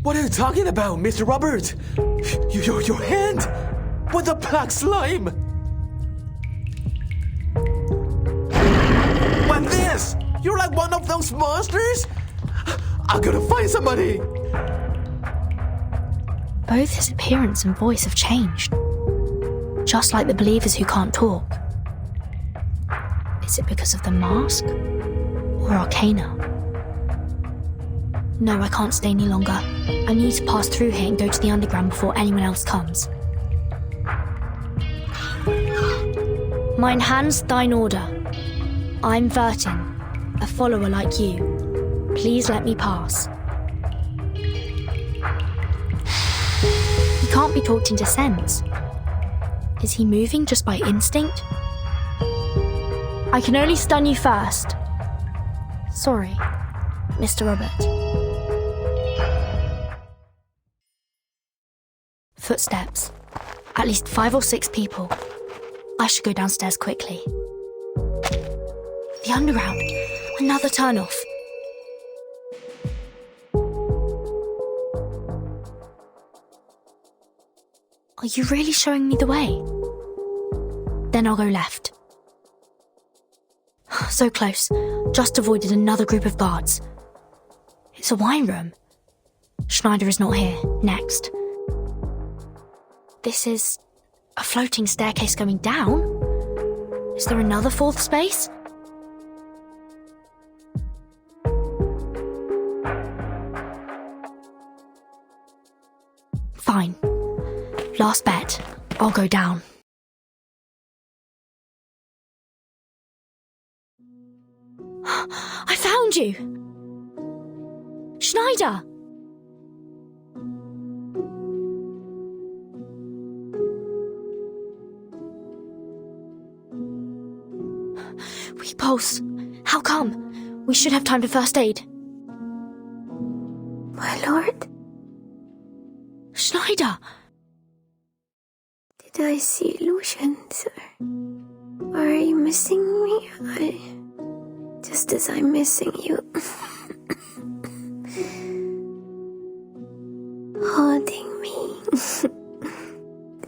What are you talking about, Mr. Robert? Your hand? With the black slime? What this? You're like one of those monsters? I'm gonna find somebody. Both his appearance and voice have changed. Just like the believers who can't talk. Is it because of the mask? Or Arcana? No, I can't stay any longer. I need to pass through here and go to the underground before anyone else comes. Mine hands thine order. I'm Vertin, a follower like you. Please let me pass. He can't be talked into sense. Is he moving just by instinct? I can only stun you first. Sorry, Mr. Robert. Footsteps. At least 5 or 6 people. I should go downstairs quickly. The underground. Another turn-off. Are you really showing me the way? Then I'll go left. So close. Just avoided another group of guards. It's a wine room. Schneider is not here. Next. This is a floating staircase going down? Is there another 4th space? Fine. Last bet. I'll go down. I found you! Schneider! We pulse. How come? We should have time for first aid. My lord? Schneider! Did I see illusions? Or are you missing me? Just as I'm missing you. Holding me.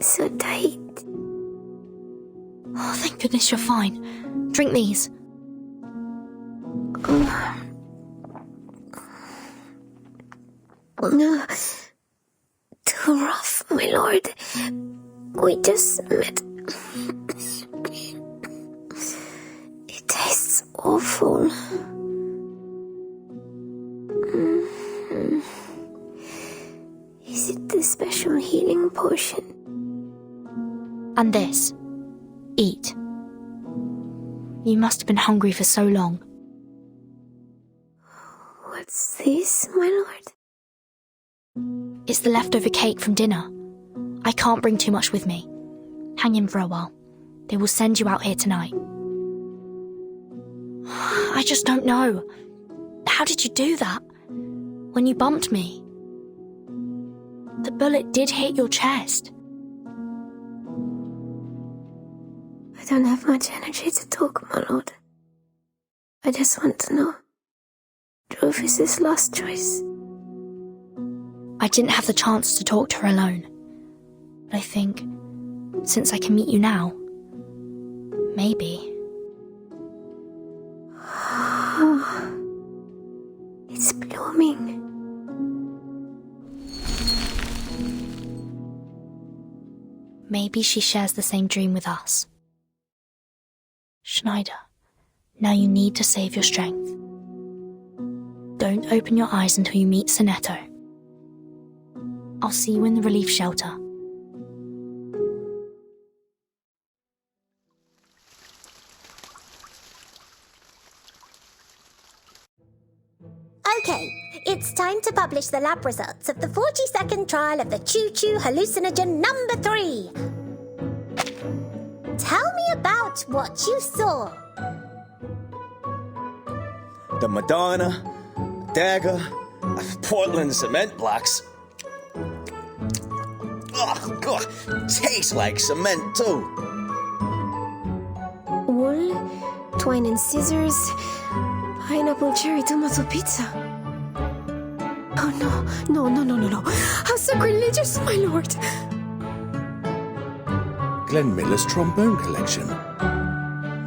So tight. Oh, thank goodness you're fine. Drink these. No. Too rough, my lord. We just met. It tastes awful. Is it the special healing potion? And this. Eat. You must have been hungry for so long. What's this, my lord? It's the leftover cake from dinner. I can't bring too much with me. Hang in for a while. They will send you out here tonight. I just don't know. How did you do that? When you bumped me? The bullet did hit your chest. I don't have much energy to talk, my lord. I just want to know. Rufus's last choice. I didn't have the chance to talk to her alone. But I think, since I can meet you now, maybe. It's blooming. Maybe she shares the same dream with us. Schneider, now you need to save your strength. Don't open your eyes until you meet Sonetto. I'll see you in the relief shelter. Okay, it's time to publish the lab results of the 40-second trial of the Choo-Choo hallucinogen number 3. Tell me about what you saw. The Madonna, dagger, Portland cement blocks. Oh, God, tastes like cement, too. Wool, twine and scissors, pineapple cherry tomato pizza. Oh, no. How sacrilegious, my lord. Glenn Miller's trombone collection.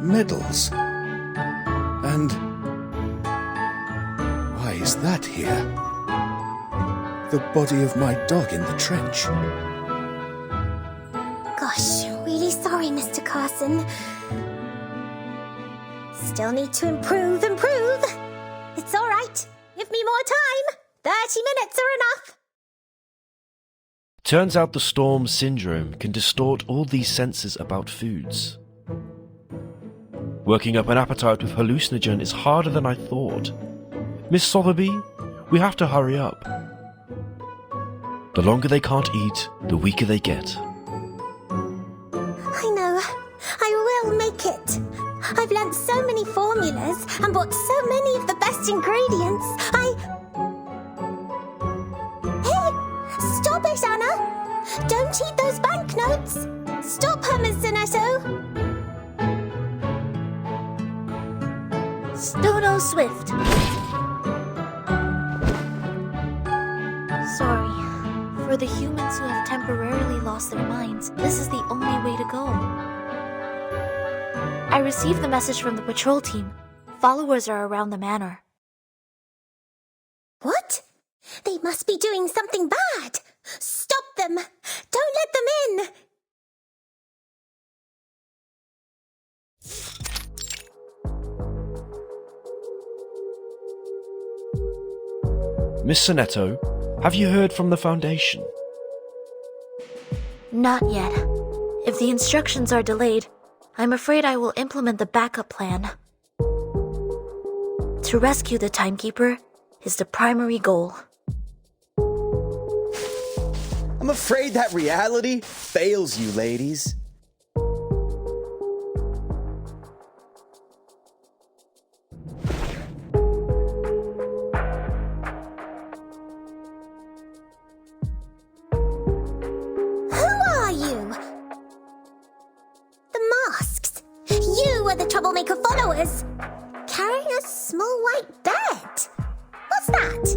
Medals. And why is that here? the body of my dog in the trench. Gosh, really sorry, Mr. Carson. Still need to improve. It's all right. Give me more time. 30 minutes are enough. Turns out the storm syndrome can distort all these senses about foods. Working up an appetite with hallucinogen is harder than I thought. Miss Sotheby, we have to hurry up. The longer they can't eat, the weaker they get. I know. I will make it. I've learnt so many formulas and bought so many of the best ingredients. Hey! Stop it, Anna! Don't eat those banknotes! Stop her, Miss Zinetto! Stono Swift. Sorry. For the humans who have temporarily lost their minds, this is the only way to go. I received the message from the patrol team. Followers are around the manor. What? They must be doing something bad! Stop them! Don't let them in! Miss Sonetto, have you heard from the Foundation? Not yet. If the instructions are delayed, I'm afraid I will implement the backup plan. To rescue the Timekeeper is the primary goal. I'm afraid that reality fails you, ladies. The troublemaker followers, carrying a small white bed. What's that?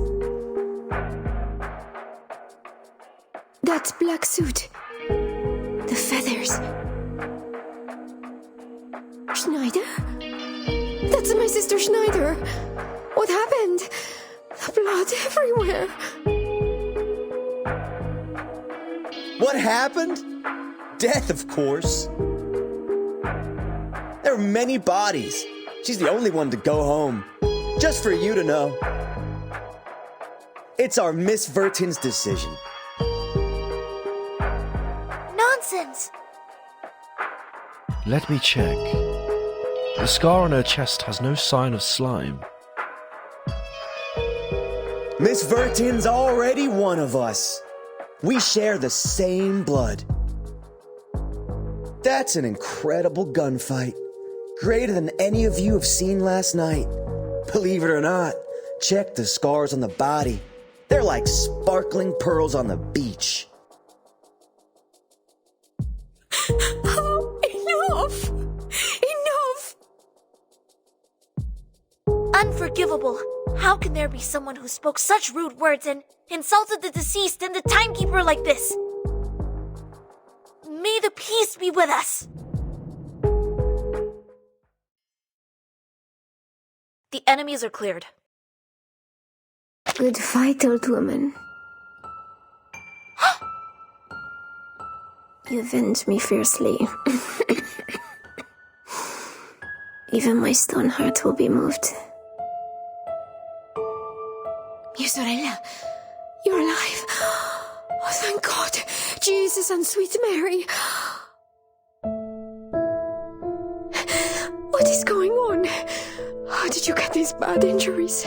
That's Black Suit. The feathers. Schneider? That's my sister Schneider. What happened? The blood everywhere. What happened? Death, of course. There are many bodies. She's the only one to go home. Just for you to know. It's our Miss Vertin's decision. Nonsense! Let me check. The scar on her chest has no sign of slime. Miss Vertin's already one of us. We share the same blood. That's an incredible gunfight. Greater than any of you have seen last night. Believe it or not, check the scars on the body. They're like sparkling pearls on the beach. Oh, enough! Enough! Unforgivable. How can there be someone who spoke such rude words and insulted the deceased and the Timekeeper like this? May the peace be with us. The enemies are cleared. Good fight, old woman. You avenge me fiercely. Even my stone heart will be moved. Mia sorella, you're alive. Oh, thank God. Jesus and sweet Mary. What is going on? How did you get these bad injuries?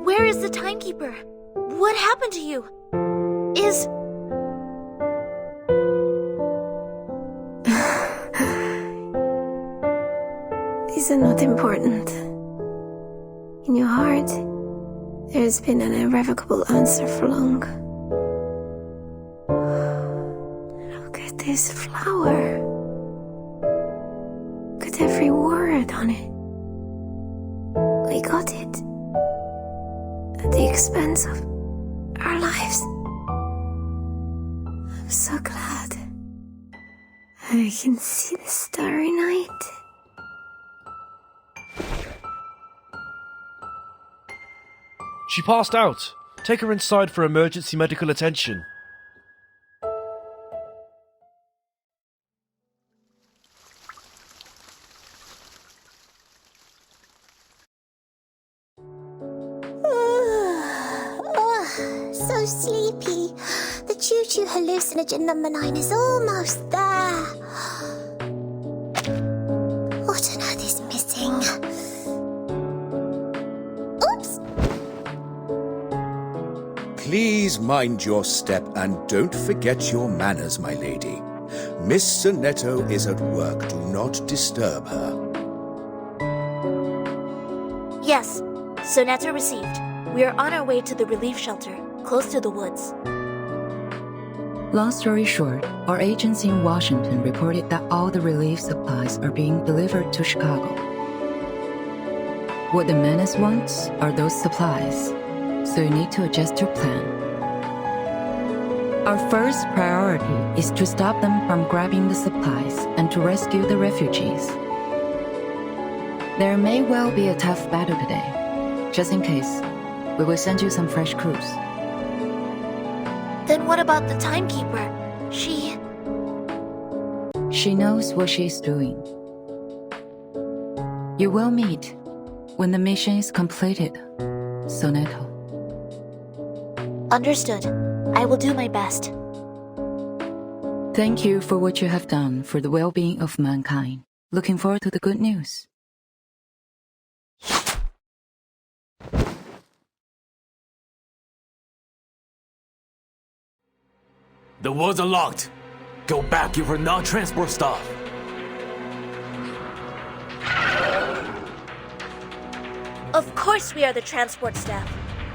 Where is the Timekeeper? What happened to you? Is These are not important. In your heart, there has been an irrevocable answer for long. Look at this flower. Look at every word on it. We got it. At the expense of our lives. I'm so glad. I can see the starry night. She passed out. Take her inside for emergency medical attention. So sleepy. The choo-choo hallucinogen number 9 is almost there. What on earth is missing? Oops! Please mind your step and don't forget your manners, my lady. Miss Sonetto is at work. Do not disturb her. Yes, Sonetto received. We are on our way to the relief shelter, close to the woods. Long story short, our agents in Washington reported that all the relief supplies are being delivered to Chicago. What the Manus wants are those supplies, so you need to adjust your plan. Our first priority is to stop them from grabbing the supplies and to rescue the refugees. There may well be a tough battle today. Just in case, we will send you some fresh crews. Then what about the timekeeper? She knows what she's doing. You will meet when the mission is completed, Sonetto. Understood. I will do my best. Thank you for what you have done for the well-being of mankind. Looking forward to the good news. The walls are locked. Go back, you were not transport staff. Of course we are the transport staff,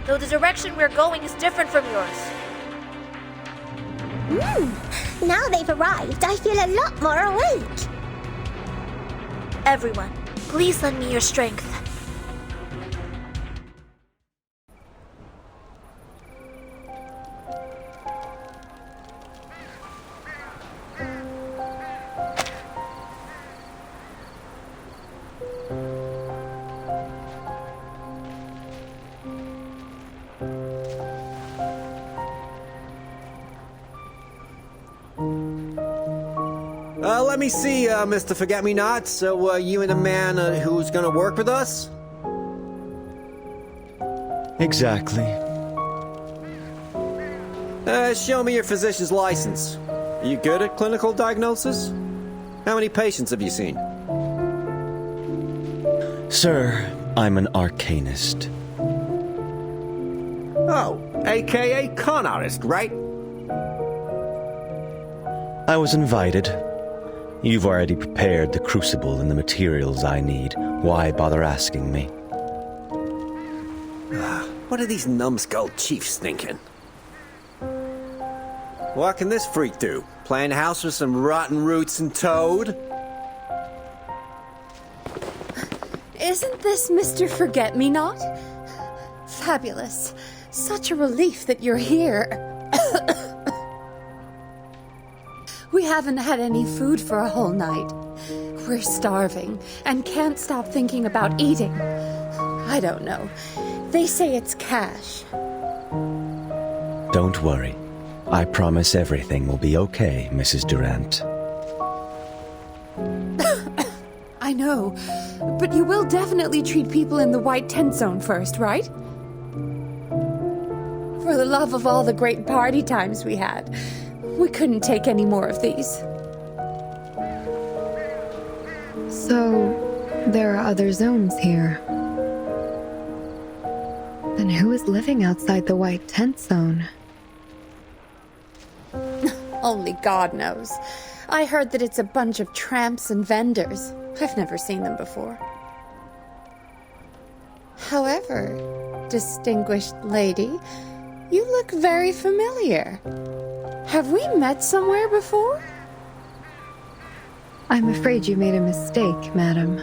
though the direction we're going is different from yours. Now they've arrived, I feel a lot more awake. Everyone, please lend me your strength. Let me see, Mr. Forget-Me-Not. So, you and the man who's gonna work with us? Exactly. Show me your physician's license. Are you good at clinical diagnosis? How many patients have you seen? Sir, I'm an arcanist. Oh, aka con artist, right? I was invited. You've already prepared the crucible and the materials I need. Why bother asking me? What are these numbskull chiefs thinking? What can this freak do? Playing house with some rotten roots and toad? Isn't this Mr. Forget-Me-Not? Fabulous. Such a relief that you're here. We haven't had any food for a whole night. We're starving and can't stop thinking about eating. I don't know. They say it's cash. Don't worry. I promise everything will be okay, Mrs. Durant. I know, but you will definitely treat people in the white tent zone first, right? For the love of all the great party times we had, we couldn't take any more of these. So, there are other zones here. Then who is living outside the white tent zone? Only God knows. I heard that it's a bunch of tramps and vendors. I've never seen them before. However, distinguished lady, you look very familiar. Have we met somewhere before? I'm afraid you made a mistake, madam.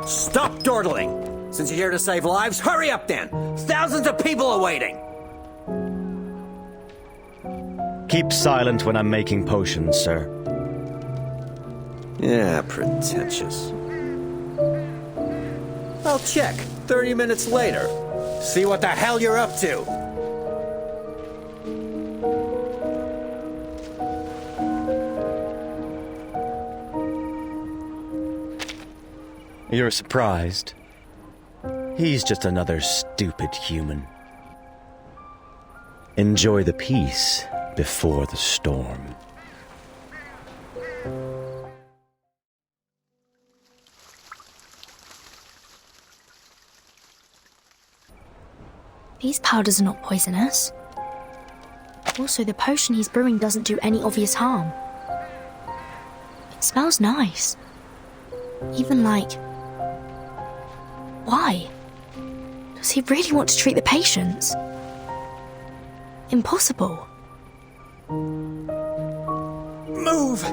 Stop dawdling! Since you're here to save lives, hurry up then! Thousands of people are waiting! Keep silent when I'm making potions, sir. Yeah, pretentious. I'll check 30 minutes later. See what the hell you're up to. You're surprised? He's just another stupid human. Enjoy the peace before the storm. These powders are not poisonous. Also, the potion he's brewing doesn't do any obvious harm. It smells nice. Even like... Why? Does he really want to treat the patients? Impossible. Move!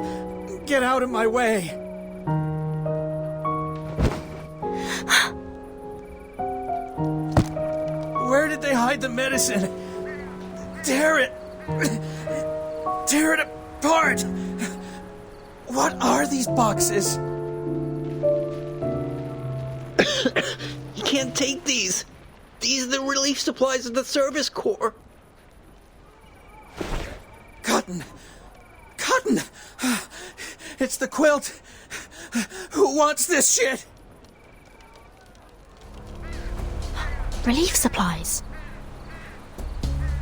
Get out of my way! Where did they hide the medicine? Tear it! Tear it apart! What are these boxes? You can't take these. These are the relief supplies of the Service Corps. Cotton! Cotton! It's the quilt! Who wants this shit? Relief supplies.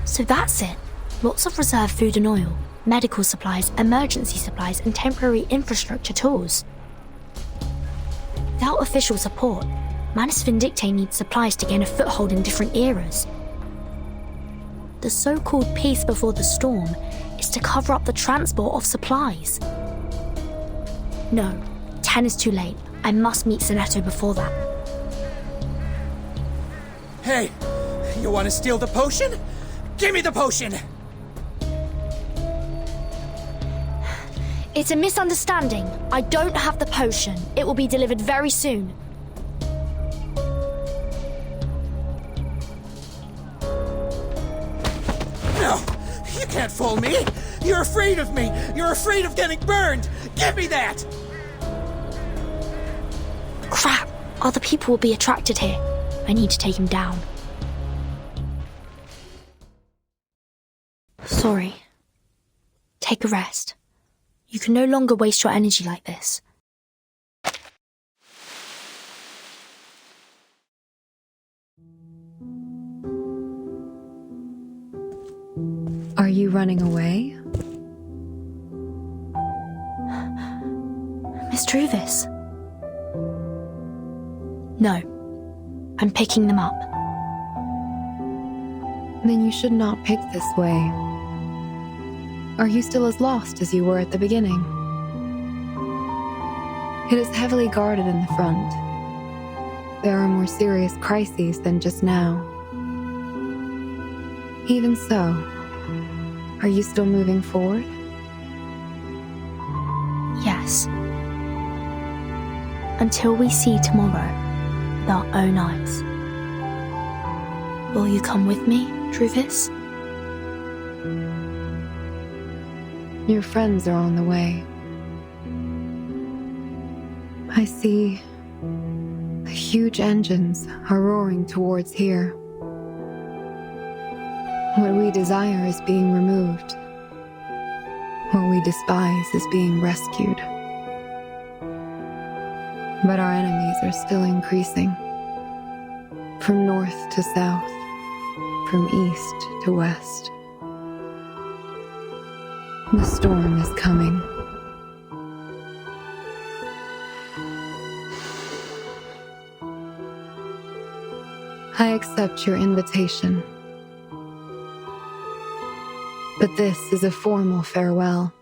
So that's it. Lots of reserve food and oil, medical supplies, emergency supplies, and temporary infrastructure tools. Without official support, Manus Vindictae needs supplies to gain a foothold in different eras. The so-called peace before the storm is to cover up the transport of supplies. No, 10 is too late. I must meet Sonetto before that. Hey, you want to steal the potion? Give me the potion! It's a misunderstanding. I don't have the potion. It will be delivered very soon. No, you can't fool me. You're afraid of me. You're afraid of getting burned. Give me that! Crap! Other people will be attracted here. I need to take him down. Sorry. Take a rest. You can no longer waste your energy like this. Are you running away? Miss Druvis? No. I'm picking them up. Then you should not pick this way. Are you still as lost as you were at the beginning? It is heavily guarded in the front. There are more serious crises than just now. Even so, are you still moving forward? Yes. Until we see tomorrow with our own eyes. Will you come with me, Druvis? Your friends are on the way. I see the huge engines are roaring towards here. What we desire is being removed. What we despise is being rescued. But our enemies are still increasing. From north to south, from east to west. The storm is coming. I accept your invitation. But this is a formal farewell.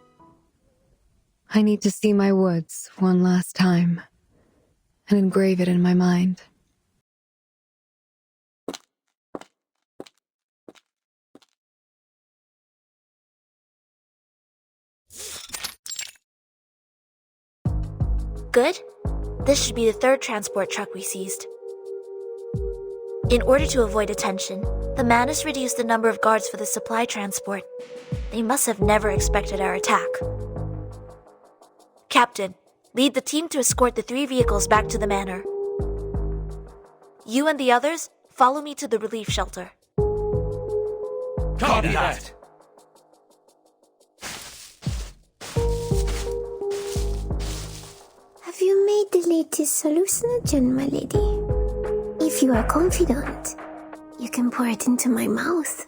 I need to see my woods one last time and engrave it in my mind. Good? This should be the third transport truck we seized. In order to avoid attention, the Manus reduced the number of guards for the supply transport. They must have never expected our attack. Captain, Lead the team to escort the 3 vehicles back to the manor. You and the others, follow me to the relief shelter. Copy that! Have you made the latest hallucinogen, my lady? If you are confident, you can pour it into my mouth.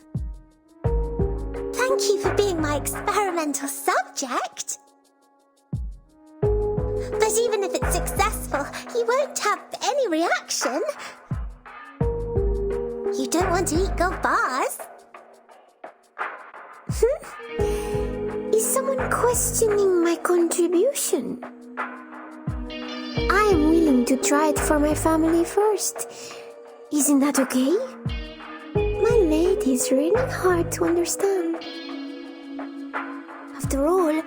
Thank you for being my experimental subject. But even if it's successful, you won't have any reaction. You don't want to eat gold bars. Is someone questioning my contribution? I am willing to try it for my family first. Isn't that okay? My lady is really hard to understand. After all,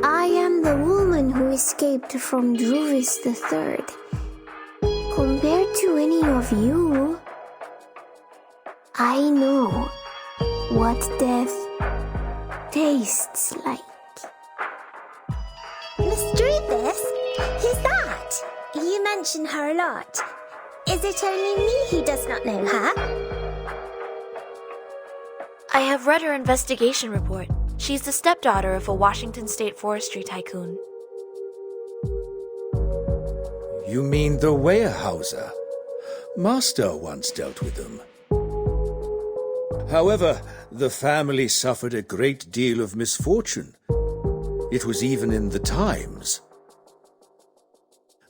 I am the woman who escaped from Druvis III. Compared to any of you, I know what death tastes like. Miss Druvis? Who's that? You mention her a lot. Is it only me who does not know her? I have read her investigation report. She's the stepdaughter of a Washington State forestry tycoon. You mean the Weyerhauser? Master once dealt with them. However, the family suffered a great deal of misfortune. It was even in the Times.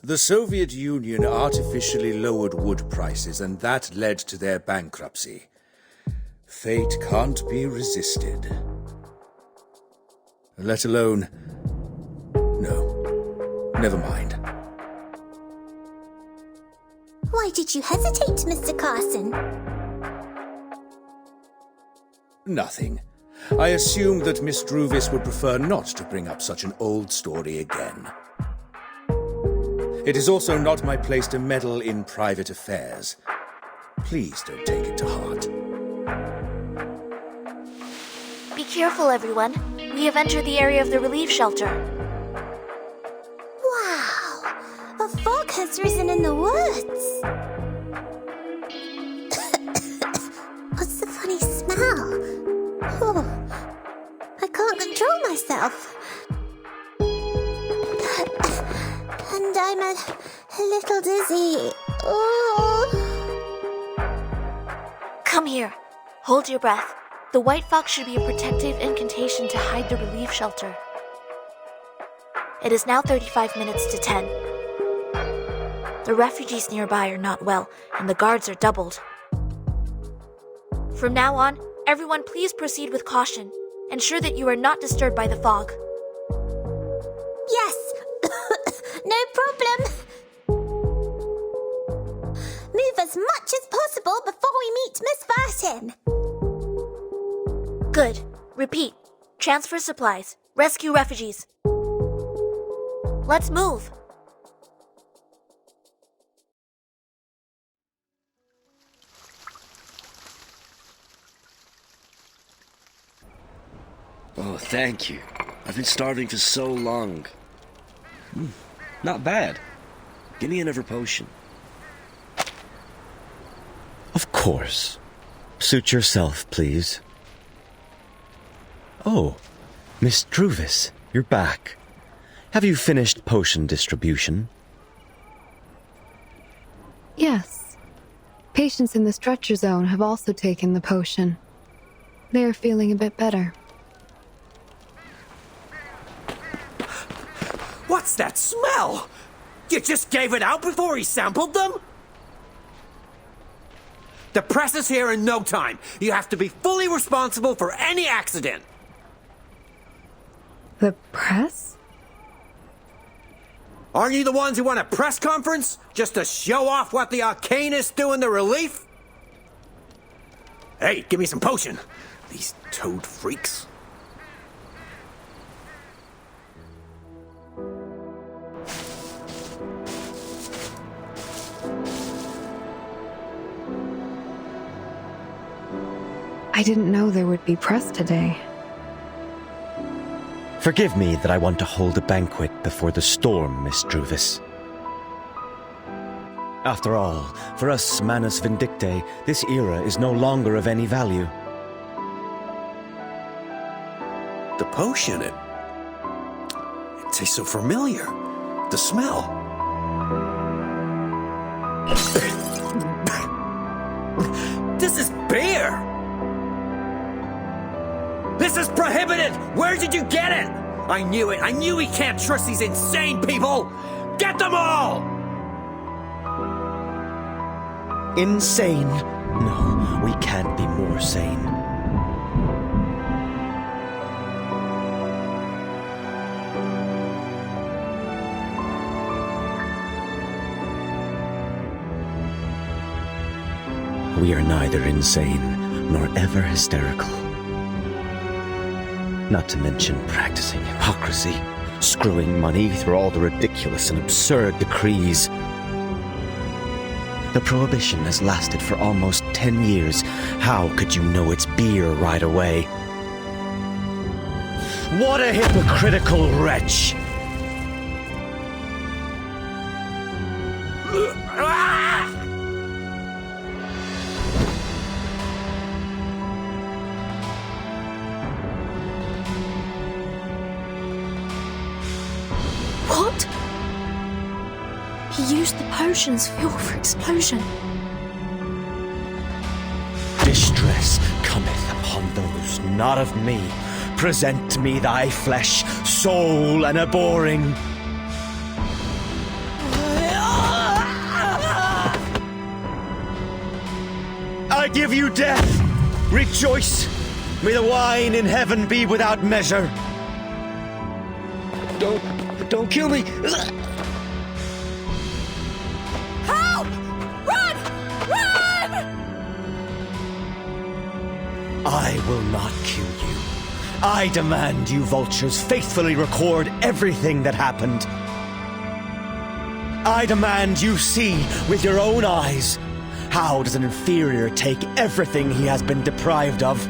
The Soviet Union artificially lowered wood prices, and that led to their bankruptcy. Fate can't be resisted. Let alone... No, never mind. Why did you hesitate, Mr. Carson? Nothing. I assumed that Miss Druvis would prefer not to bring up such an old story again. It is also not my place to meddle in private affairs. Please don't take it to heart. Be careful, everyone. We have entered the area of the relief shelter. Wow! A fog has risen in the woods. What's the funny smell? Oh, I can't control myself. And I'm a little dizzy. Oh. Come here. Hold your breath. The white fox should be a protective incantation to hide the relief shelter. It is now 35 minutes to 10. The refugees nearby are not well, and the guards are doubled. From now on, everyone please proceed with caution. Ensure that you are not disturbed by the fog. Yes! No problem! Move as much as possible before we meet Miss Burton! Good. Repeat. Transfer supplies. Rescue refugees. Let's move. Oh, thank you. I've been starving for so long. Not bad. Give me another potion. Of course. Suit yourself, please. Oh, Miss Druvis, you're back. Have you finished potion distribution? Yes. Patients in the stretcher zone have also taken the potion. They are feeling a bit better. What's that smell? You just gave it out before he sampled them? The press is here in no time. You have to be fully responsible for any accident. The press? Aren't you the ones who want a press conference? Just to show off what the arcanists do in the relief? Hey, give me some potion. These toad freaks. I didn't know there would be press today. Forgive me that I want to hold a banquet before the storm, Miss Druvis. After all, for us Manus Vindictae, this era is no longer of any value. The potion, it tastes so familiar. The smell. This is beer! This is prohibited! Where did you get it? I knew it! I knew we can't trust these insane people! Get them all! Insane? No, we can't be more sane. We are neither insane nor ever hysterical. Not to mention practicing hypocrisy, screwing money through all the ridiculous and absurd decrees. The prohibition has lasted for almost 10 years. How could you know it's beer right away? What a hypocritical wretch! What? He used the potion's fuel for explosion. Distress cometh upon those not of me. Present me thy flesh, soul, and abhorring. I give you death. Rejoice. May the wine in heaven be without measure. Don't kill me. Help! Run! Run! I will not kill you. I demand you vultures faithfully record everything that happened. I demand you see with your own eyes. How does an inferior take everything he has been deprived of?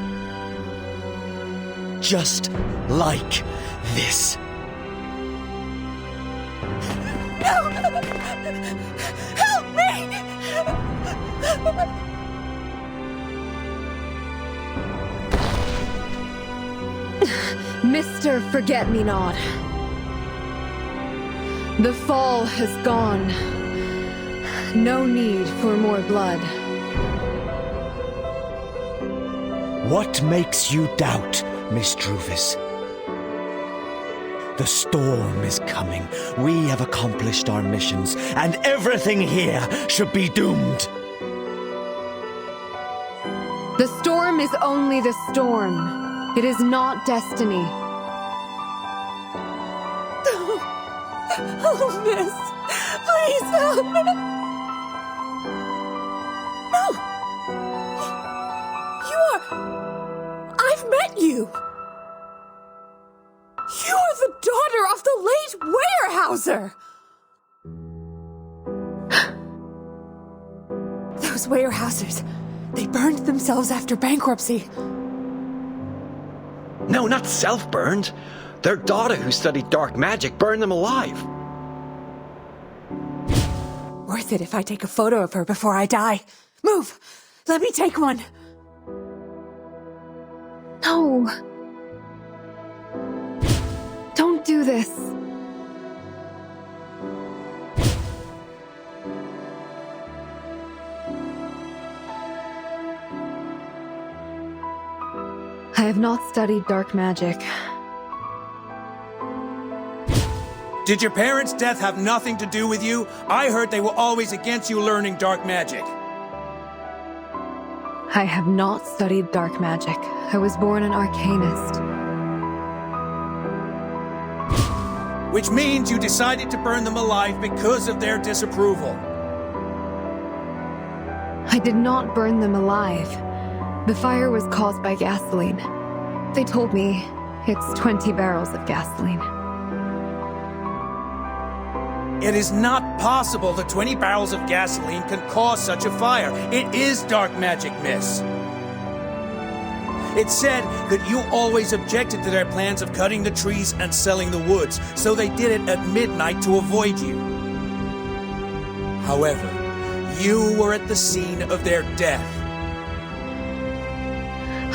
Just like this. No! Help me! Mr. Forget-Me-Not. The fall has gone. No need for more blood. What makes you doubt, Miss Druvis? The storm is coming. We have accomplished our missions, and everything here should be doomed. The storm is only the storm. It is not destiny. Oh, miss. Please help me. No. You are... I've met you. You are the daughter of the late Weyerhaeuser. Those Weyerhaeusers, they burned themselves after bankruptcy. No, not self-burned. Their daughter who studied dark magic burned them alive. Worth it if I take a photo of her before I die. Move! Let me take one. No. Don't do this. I have not studied dark magic. Did your parents' death have nothing to do with you? I heard they were always against you learning dark magic. I have not studied dark magic. I was born an arcanist. Which means you decided to burn them alive because of their disapproval. I did not burn them alive. The fire was caused by gasoline. They told me it's 20 barrels of gasoline. It is not possible that 20 barrels of gasoline can cause such a fire. It is dark magic, miss. It said that you always objected to their plans of cutting the trees and selling the woods, so they did it at midnight to avoid you. However, you were at the scene of their death.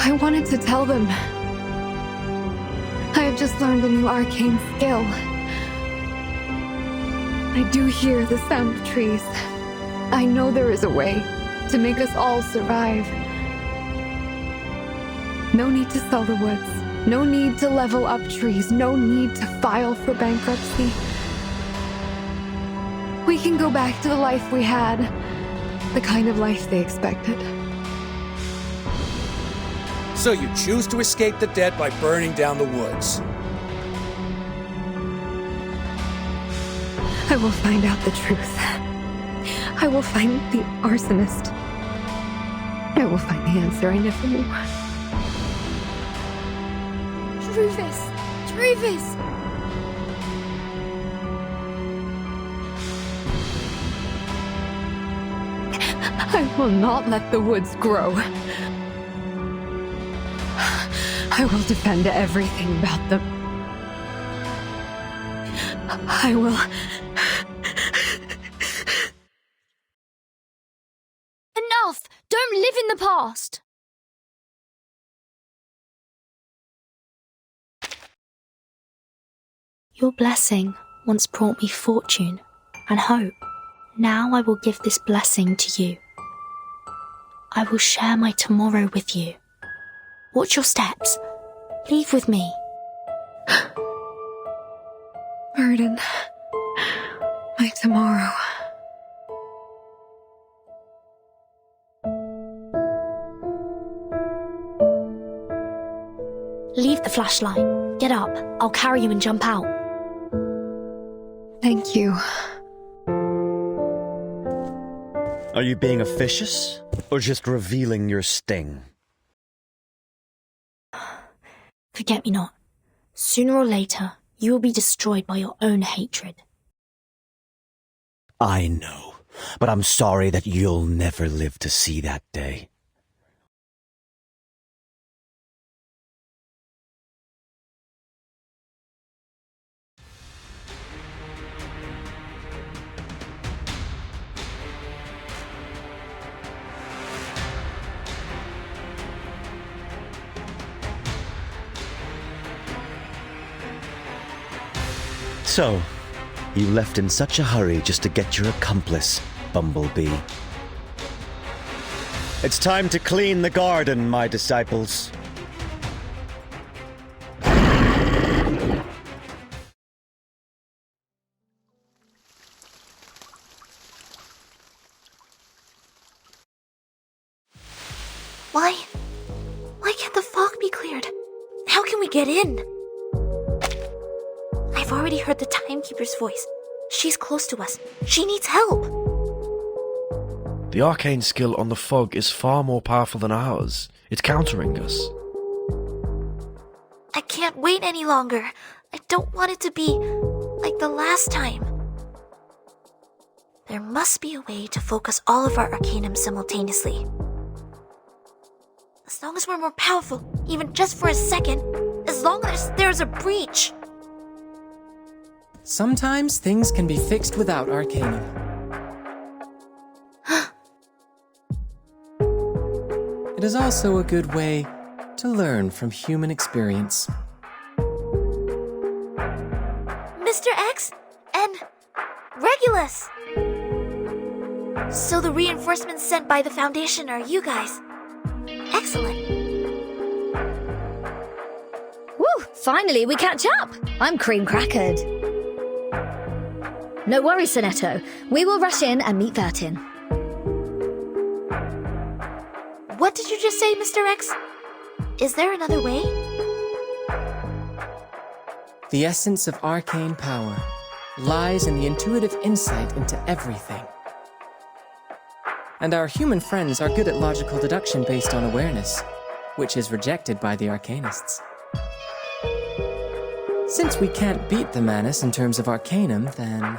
I wanted to tell them. I have just learned a new arcane skill. I do hear the sound of trees. I know there is a way to make us all survive. No need to sell the woods. No need to level up trees. No need to file for bankruptcy. We can go back to the life we had. The kind of life they expected. So you choose to escape the debt by burning down the woods. I will find out the truth. I will find the arsonist. I will find the answer I never knew. Druvis! Druvis! I will not let the woods grow. I will defend everything about them. I will... Enough! Don't live in the past! Your blessing once brought me fortune and hope. Now I will give this blessing to you. I will share my tomorrow with you. Watch your steps. Leave with me. Burden. My tomorrow. Leave the flashlight. Get up. I'll carry you and jump out. Thank you. Are you being officious, or just revealing your sting? Forget me not. Sooner or later, you will be destroyed by your own hatred. I know, but I'm sorry that you'll never live to see that day. So, you left in such a hurry just to get your accomplice, Bumblebee. It's time to clean the garden, my disciples. Why can't the fog be cleared? How can we get in? I've already heard the timekeeper's voice. She's close to us. She needs help. The arcane skill on the fog is far more powerful than ours. It's countering us. I can't wait any longer. I don't want it to be like the last time. There must be a way to focus all of our arcanum simultaneously. As long as we're more powerful, even just for a second, as long as there's a breach. Sometimes things can be fixed without arcanum. It is also a good way to learn from human experience. Mr. X and Regulus! So the reinforcements sent by the Foundation are you guys. Excellent. Woo! Finally, we catch up! I'm cream crackered. No worries, Sonetto. We will rush in and meet Vertin. What did you just say, Mr. X? Is there another way? The essence of arcane power lies in the intuitive insight into everything. And our human friends are good at logical deduction based on awareness, which is rejected by the arcanists. Since we can't beat the Manus in terms of arcanum, then...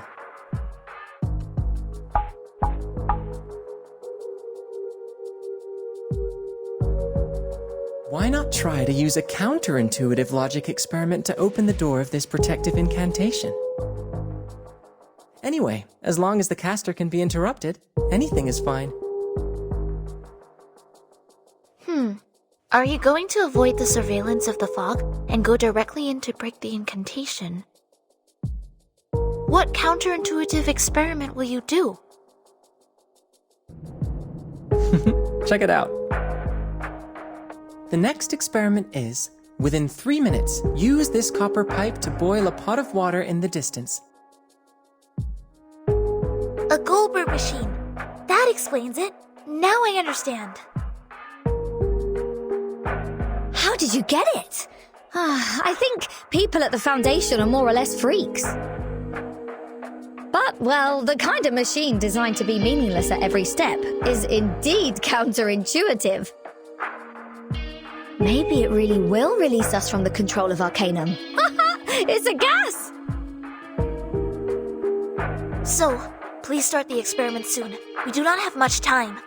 Why not try to use a counterintuitive logic experiment to open the door of this protective incantation? Anyway, as long as the caster can be interrupted, anything is fine. Are you going to avoid the surveillance of the fog and go directly in to break the incantation? What counterintuitive experiment will you do? Check it out. The next experiment is, within 3 minutes, use this copper pipe to boil a pot of water in the distance. A Goldberg machine. That explains it. Now I understand. How did you get it? I think people at the Foundation are more or less freaks. But, well, the kind of machine designed to be meaningless at every step is indeed counterintuitive. Maybe it really will release us from the control of Arcanum. It's a gas! So, please start the experiment soon. We do not have much time.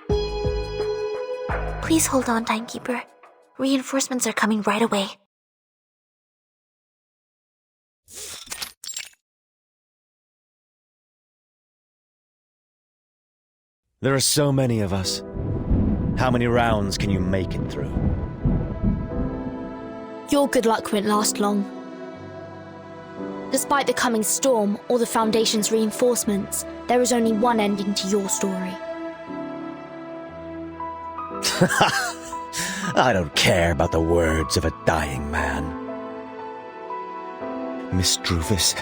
Please hold on, Timekeeper. Reinforcements are coming right away. There are so many of us. How many rounds can you make it through? Your good luck won't last long. Despite the coming storm or the Foundation's reinforcements, there is only one ending to your story. I don't care about the words of a dying man. Miss Druvis,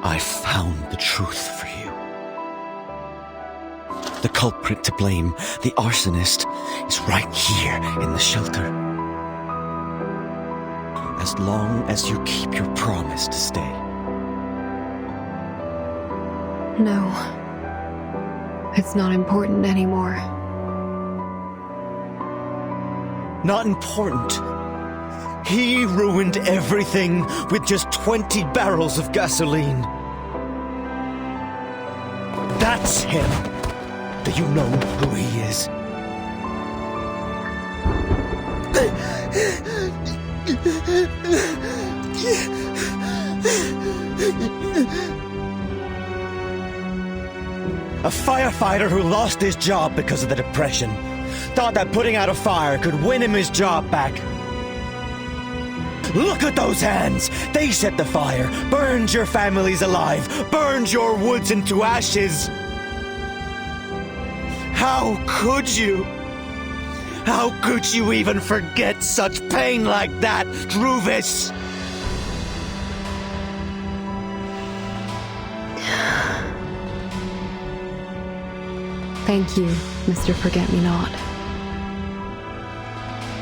I found the truth for you. The culprit to blame, the arsonist, is right here in the shelter. As long as you keep your promise to stay. No. It's not important anymore. Not important. He ruined everything with just 20 barrels of gasoline. That's him. Do you know who he is? A firefighter who lost his job because of the depression. Thought that putting out a fire could win him his job back. Look at those hands! They set the fire, burned your families alive, burned your woods into ashes. How could you? How could you even forget such pain like that, Druvis? Thank you, Mr. Forget-Me-Not.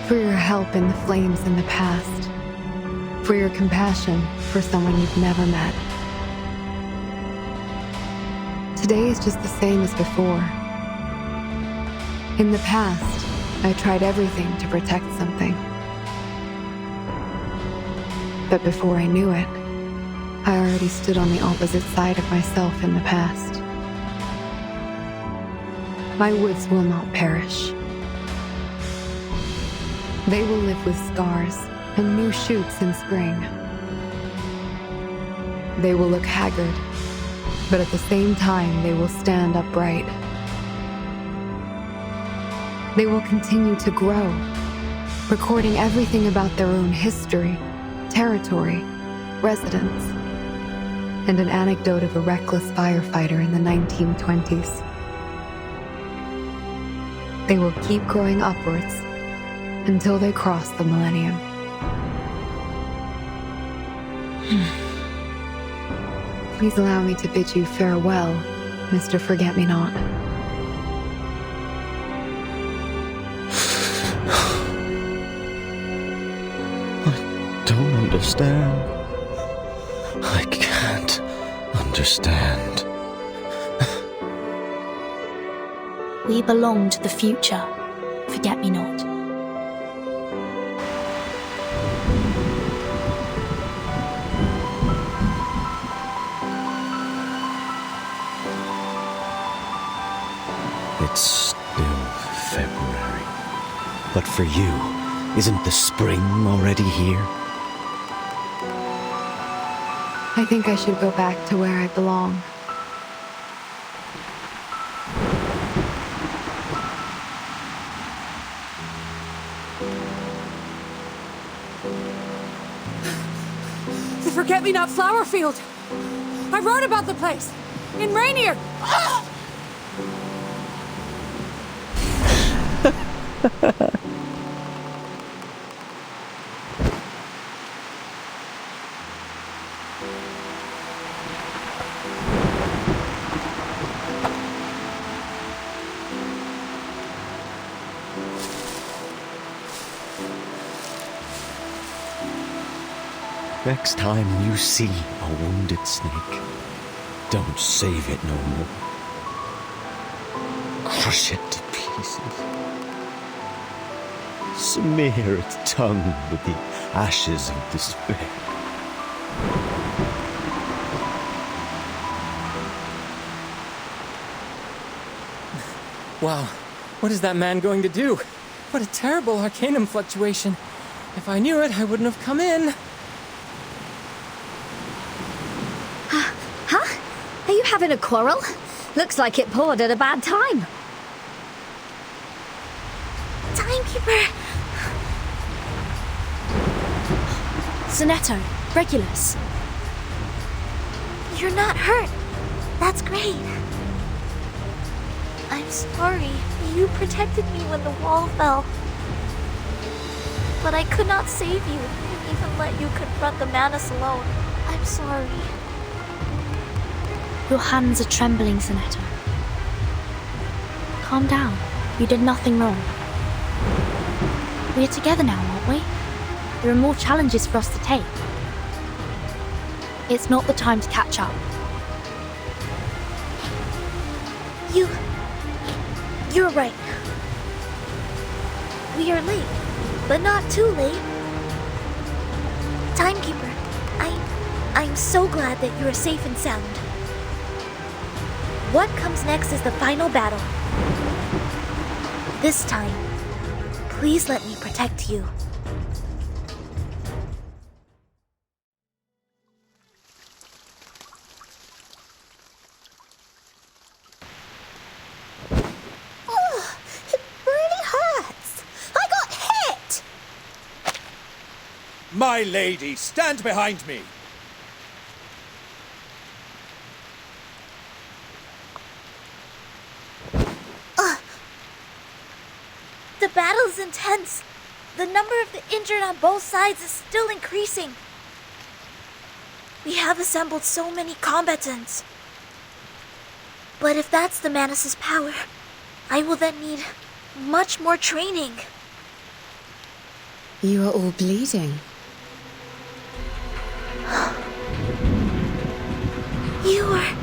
For your help in the flames in the past. For your compassion for someone you've never met. Today is just the same as before. In the past, I tried everything to protect something. But before I knew it, I already stood on the opposite side of myself in the past. My woods will not perish. They will live with scars and new shoots in spring. They will look haggard, but at the same time they will stand upright. They will continue to grow, recording everything about their own history, territory, residents, and an anecdote of a reckless firefighter in the 1920s. They will keep growing upwards until they cross the millennium. Please allow me to bid you farewell, Mr. Forget-Me-Not. I don't understand. I can't understand. We belong to the future. Forget-Me-Not. It's still February. But for you, Isn't the spring already here? I think I should go back to where I belong. The Forget-Me-Not flower field! I wrote about the place! In Rainier! Next time you see a wounded snake, don't save it no more. Crush it to pieces. Smear its tongue with the ashes of despair. Wow, what is that man going to do? What a terrible arcanum fluctuation. If I knew it, I wouldn't have come in. Huh? Are you having a quarrel? Looks like it poured at a bad time. Timekeeper! Sonetto, Regulus. You're not hurt. That's great. I'm sorry. You protected me when the wall fell. But I could not save you, and even let you confront the Manus alone. I'm sorry. Your hands are trembling, Sonetto. Calm down. You did nothing wrong. We are together now, aren't we? There are more challenges for us to take. It's not the time to catch up. You're right. We are late, but not too late. Timekeeper, I'm so glad that you are safe and sound. What comes next is the final battle. This time, please let me protect you. My lady, stand behind me! The battle is intense. The number of the injured on both sides is still increasing. We have assembled so many combatants. But if that's the Manus' power, I will then need much more training. You are all bleeding. You are...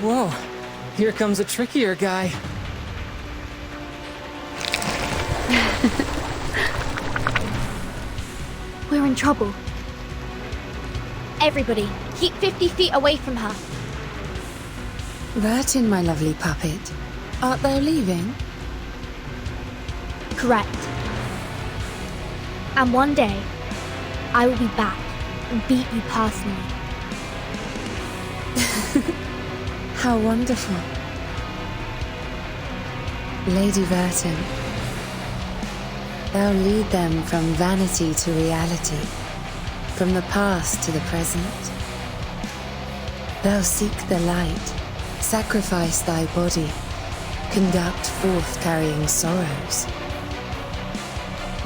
Whoa, here comes a trickier guy. We're in trouble. Everybody, keep 50 feet away from her. Vertin, my lovely puppet. Art thou leaving? Correct. And one day, I will be back and beat you personally. How wonderful. Lady Vertin, thou lead them from vanity to reality, from the past to the present. Thou seek the light, sacrifice thy body, conduct forth carrying sorrows.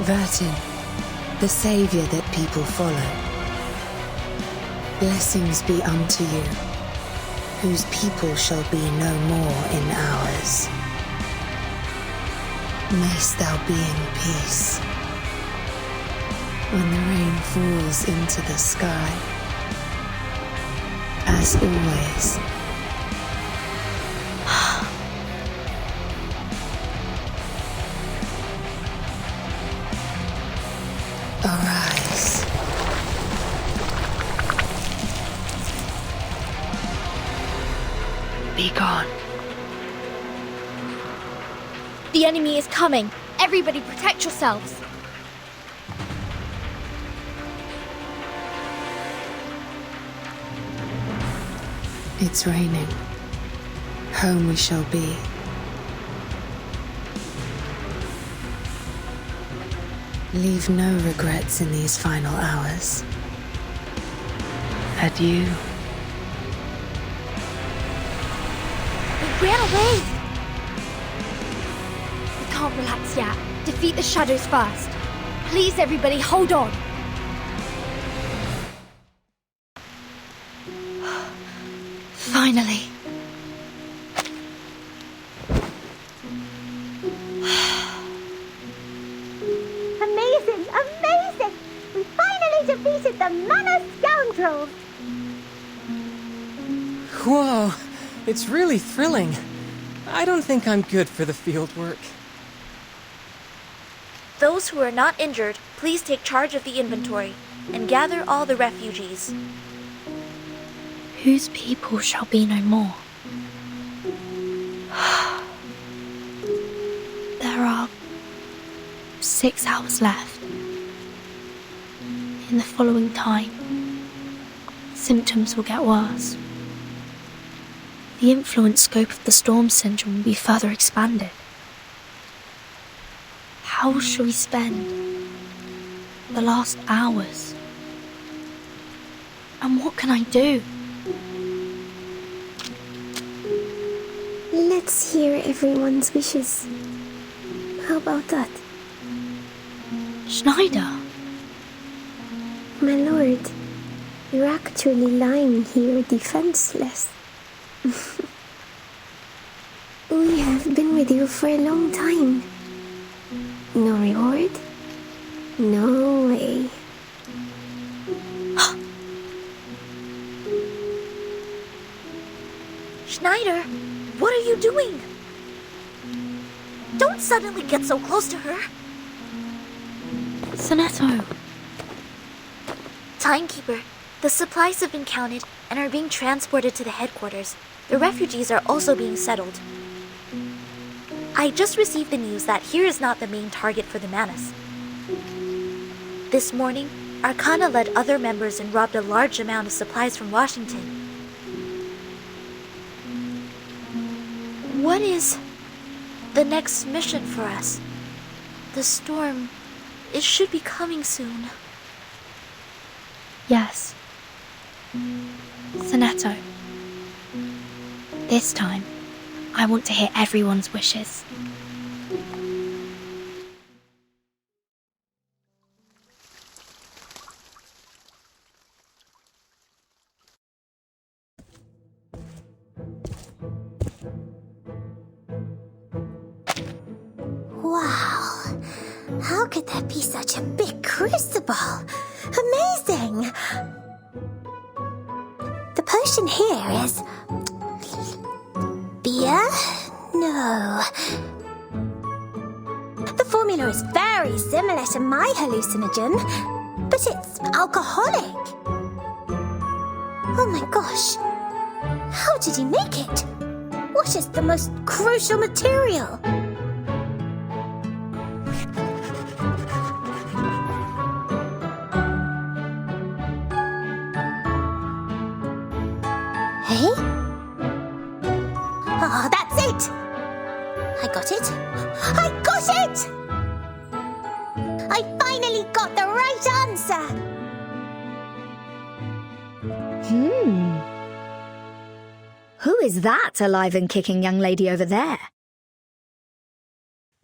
Vertin, the saviour that people follow. Blessings be unto you, whose people shall be no more in ours. Mayst thou be in peace. When the rain falls into the sky, as always. Arise. Be gone. The enemy is coming. Everybody protect yourselves. It's raining. Home we shall be. Leave no regrets in these final hours. Adieu. We ran away! We can't relax yet. Defeat the shadows first. Please, everybody, hold on. Finally. Amazing! Amazing! We finally defeated the Manus scoundrels! Whoa, it's really thrilling. I don't think I'm good for the field work. Those who are not injured, please take charge of the inventory and gather all the refugees. Whose people shall be no more? There are 6 hours left. In the following time, symptoms will get worse. The influence scope of the storm syndrome will be further expanded. How shall we spend the last hours? And what can I do? Let's hear everyone's wishes. How about that? Schneider? My lord, you're actually lying here defenseless. We have been with you for a long time. No reward? No way. Schneider, what are you doing? Don't suddenly get so close to her. Sonetto. Timekeeper, the supplies have been counted and are being transported to the headquarters. The refugees are also being settled. I just received the news that here is not the main target for the Manus. This morning, Arcana led other members and robbed a large amount of supplies from Washington. What is the next mission for us? The storm, it should be coming soon. Yes. Sonetto. This time, I want to hear everyone's wishes. Wow! How could there be such a big crucible? Amazing! The potion here is... beer? No. The formula is very similar to my hallucinogen, but it's alcoholic. Oh my gosh. How did he make it? What is the most crucial material? Hey? Oh, that's it! I got it. I got it! I finally got the right answer! Who is that alive and kicking young lady over there?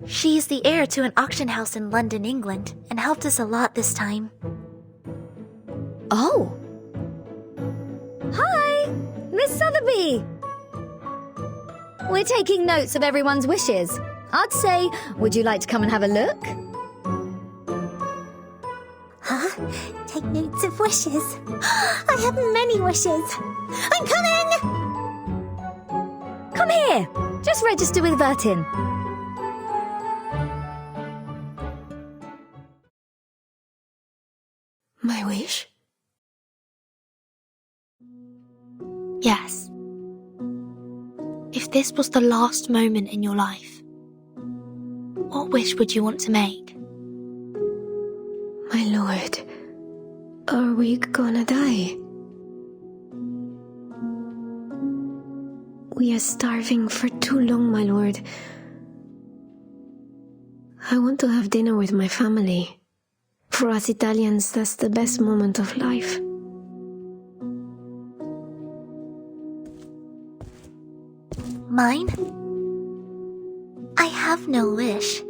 She's the heir to an auction house in London, England, and helped us a lot this time. Oh. Hi, Miss Sotheby. We're taking notes of everyone's wishes. I'd say, would you like to come and have a look? Huh? Take notes of wishes. I have many wishes. I'm coming! Come here. Just register with Vertin. My wish? Yes. If this was the last moment in your life, What wish would you want to make? My lord, are we gonna die? We are starving for too long, my lord. I want to have dinner with my family. For us Italians, that's the best moment of life. Mine? I have no wish.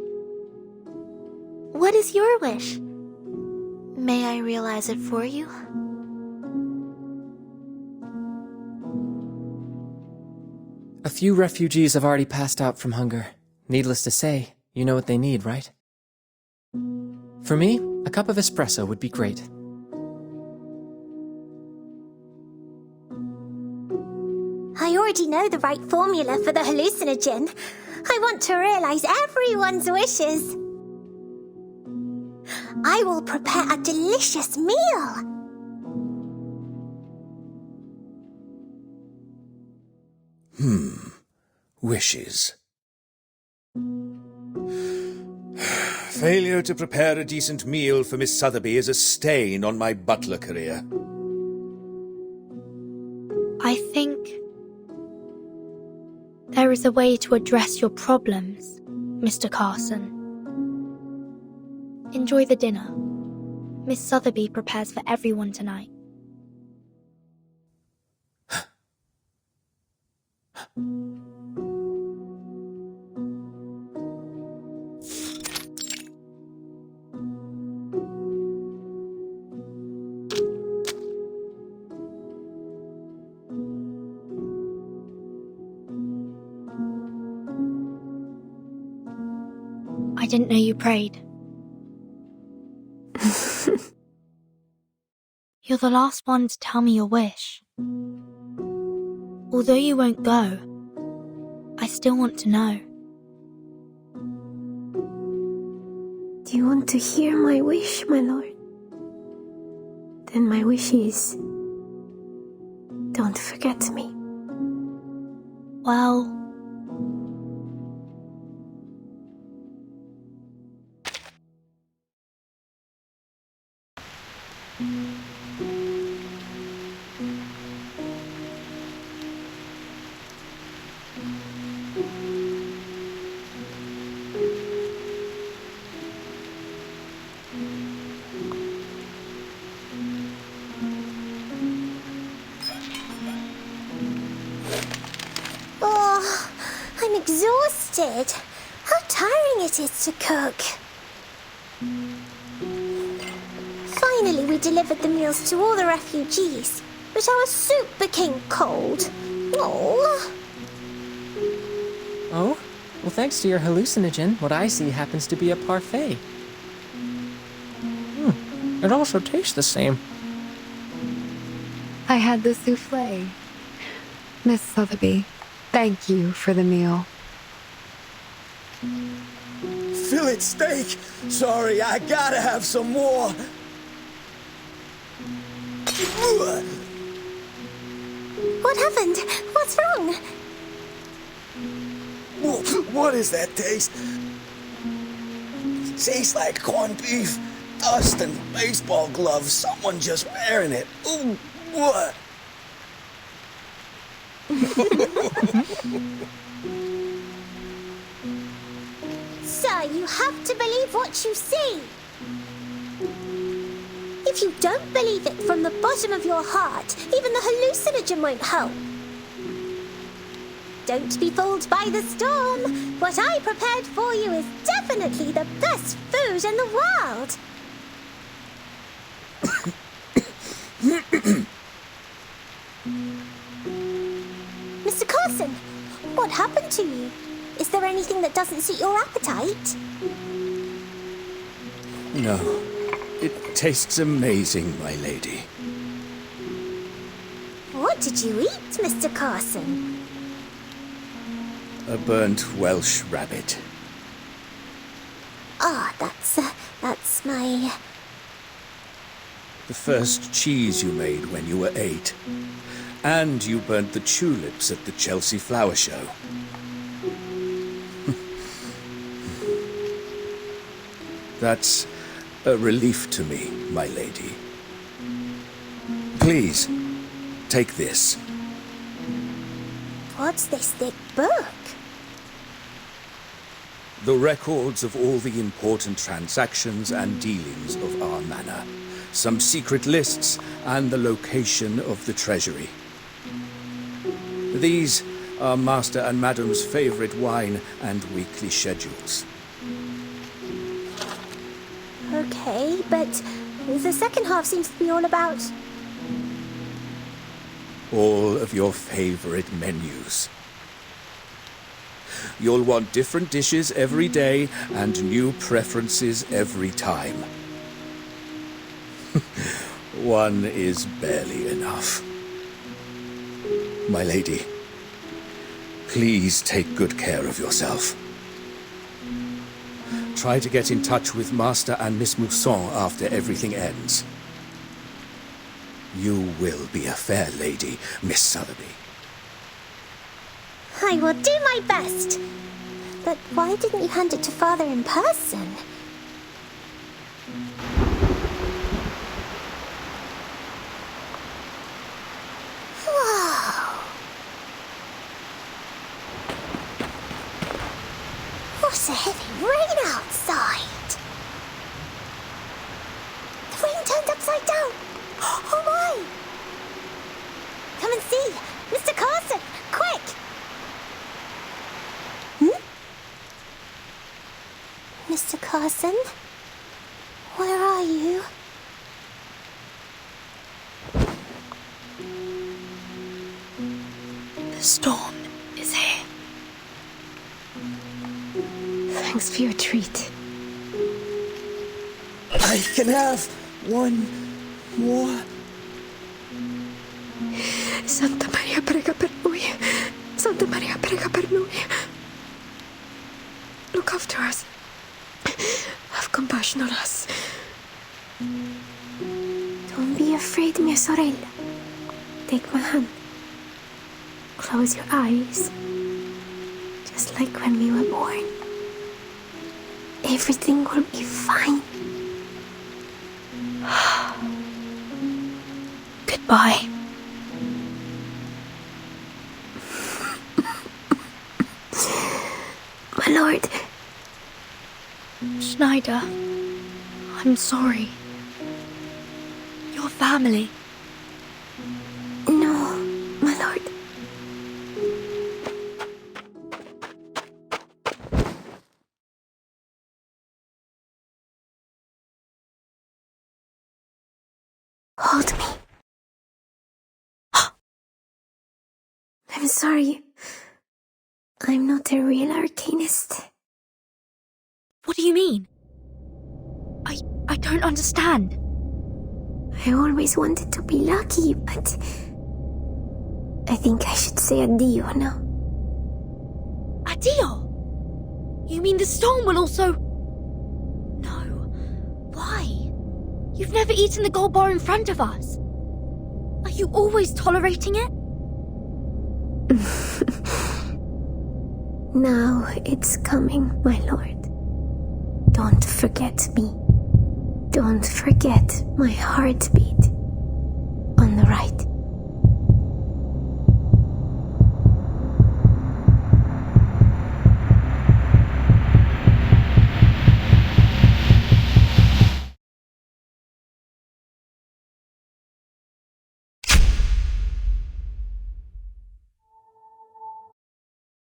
What is your wish? May I realize it for you? A few refugees have already passed out from hunger. Needless to say, you know what they need, right? For me, a cup of espresso would be great. I already know the right formula for the hallucinogen. I want to realize everyone's wishes. I will prepare a delicious meal. Wishes. Failure to prepare a decent meal for Miss Sotheby is a stain on my butler career. I think there is a way to address your problems, Mr. Carson. Enjoy the dinner. Miss Sotheby prepares for everyone tonight. I didn't know you prayed. You're the last one to tell me your wish. Although you won't go, I still want to know. Do you want to hear my wish, my lord? Then my wish is... don't forget me. Well... Oh, I'm exhausted. How tiring it is to cook. Finally, we delivered the meals to all the refugees, but our soup became cold. Oh. Oh? Well, thanks to your hallucinogen, what I see happens to be a parfait. It also tastes the same. I had the souffle. Miss Sotheby, thank you for the meal. Fillet steak! Sorry, I gotta have some more. What happened? What's wrong? What is that taste? It tastes like corned beef, dust, and baseball gloves. Someone just wearing it. Ooh, what? Sir, you have to believe what you see. If you don't believe it from the bottom of your heart, even the hallucinogen won't help. Don't be fooled by the storm. What I prepared for you is definitely the best food in the world. Mr. Carson, what happened to you? Is there anything that doesn't suit your appetite? No. It tastes amazing, my lady. What did you eat, Mr. Carson? A burnt Welsh rabbit. Ah, that's my... The first cheese you made when you were 8. And you burnt the tulips at the Chelsea Flower Show. That's a relief to me, my lady. Please, take this. What's this thick book? The records of all the important transactions and dealings of our manor. Some secret lists and the location of the treasury. These are Master and Madam's favorite wine and weekly schedules. Okay, but the second half seems to be all about... All of your favorite menus. You'll want different dishes every day and new preferences every time. One is barely enough. My lady, please take good care of yourself. Try to get in touch with Master and Miss Mousson after everything ends. You will be a fair lady, Miss Sotheby. I will do my best. But why didn't you hand it to Father in person? Whoa. What a heavy rain outside. The rain turned upside down. Oh my! Come and see! Mr. Carson! Quick! Mr. Carson? Where are you? The storm is here. Thanks for your treat. I can have one more. Santa Maria, prega per noi. Santa Maria, prega per noi. Look after us. Have compassion on us. Don't be afraid, mia sorella. Take my hand. Close your eyes. Just like when we were born. Everything will be fine. Goodbye. My lord. Schneider, I'm sorry. Your family. No, my lord. Hold me. I'm sorry. I'm not a real arcanist. What do you mean? I don't understand. I always wanted to be lucky, but I think I should say addio now. Addio? You mean the storm will also... No. Why? You've never eaten the gold bar in front of us. Are you always tolerating it? Now it's coming, my lord. Don't forget me. Don't forget my heartbeat.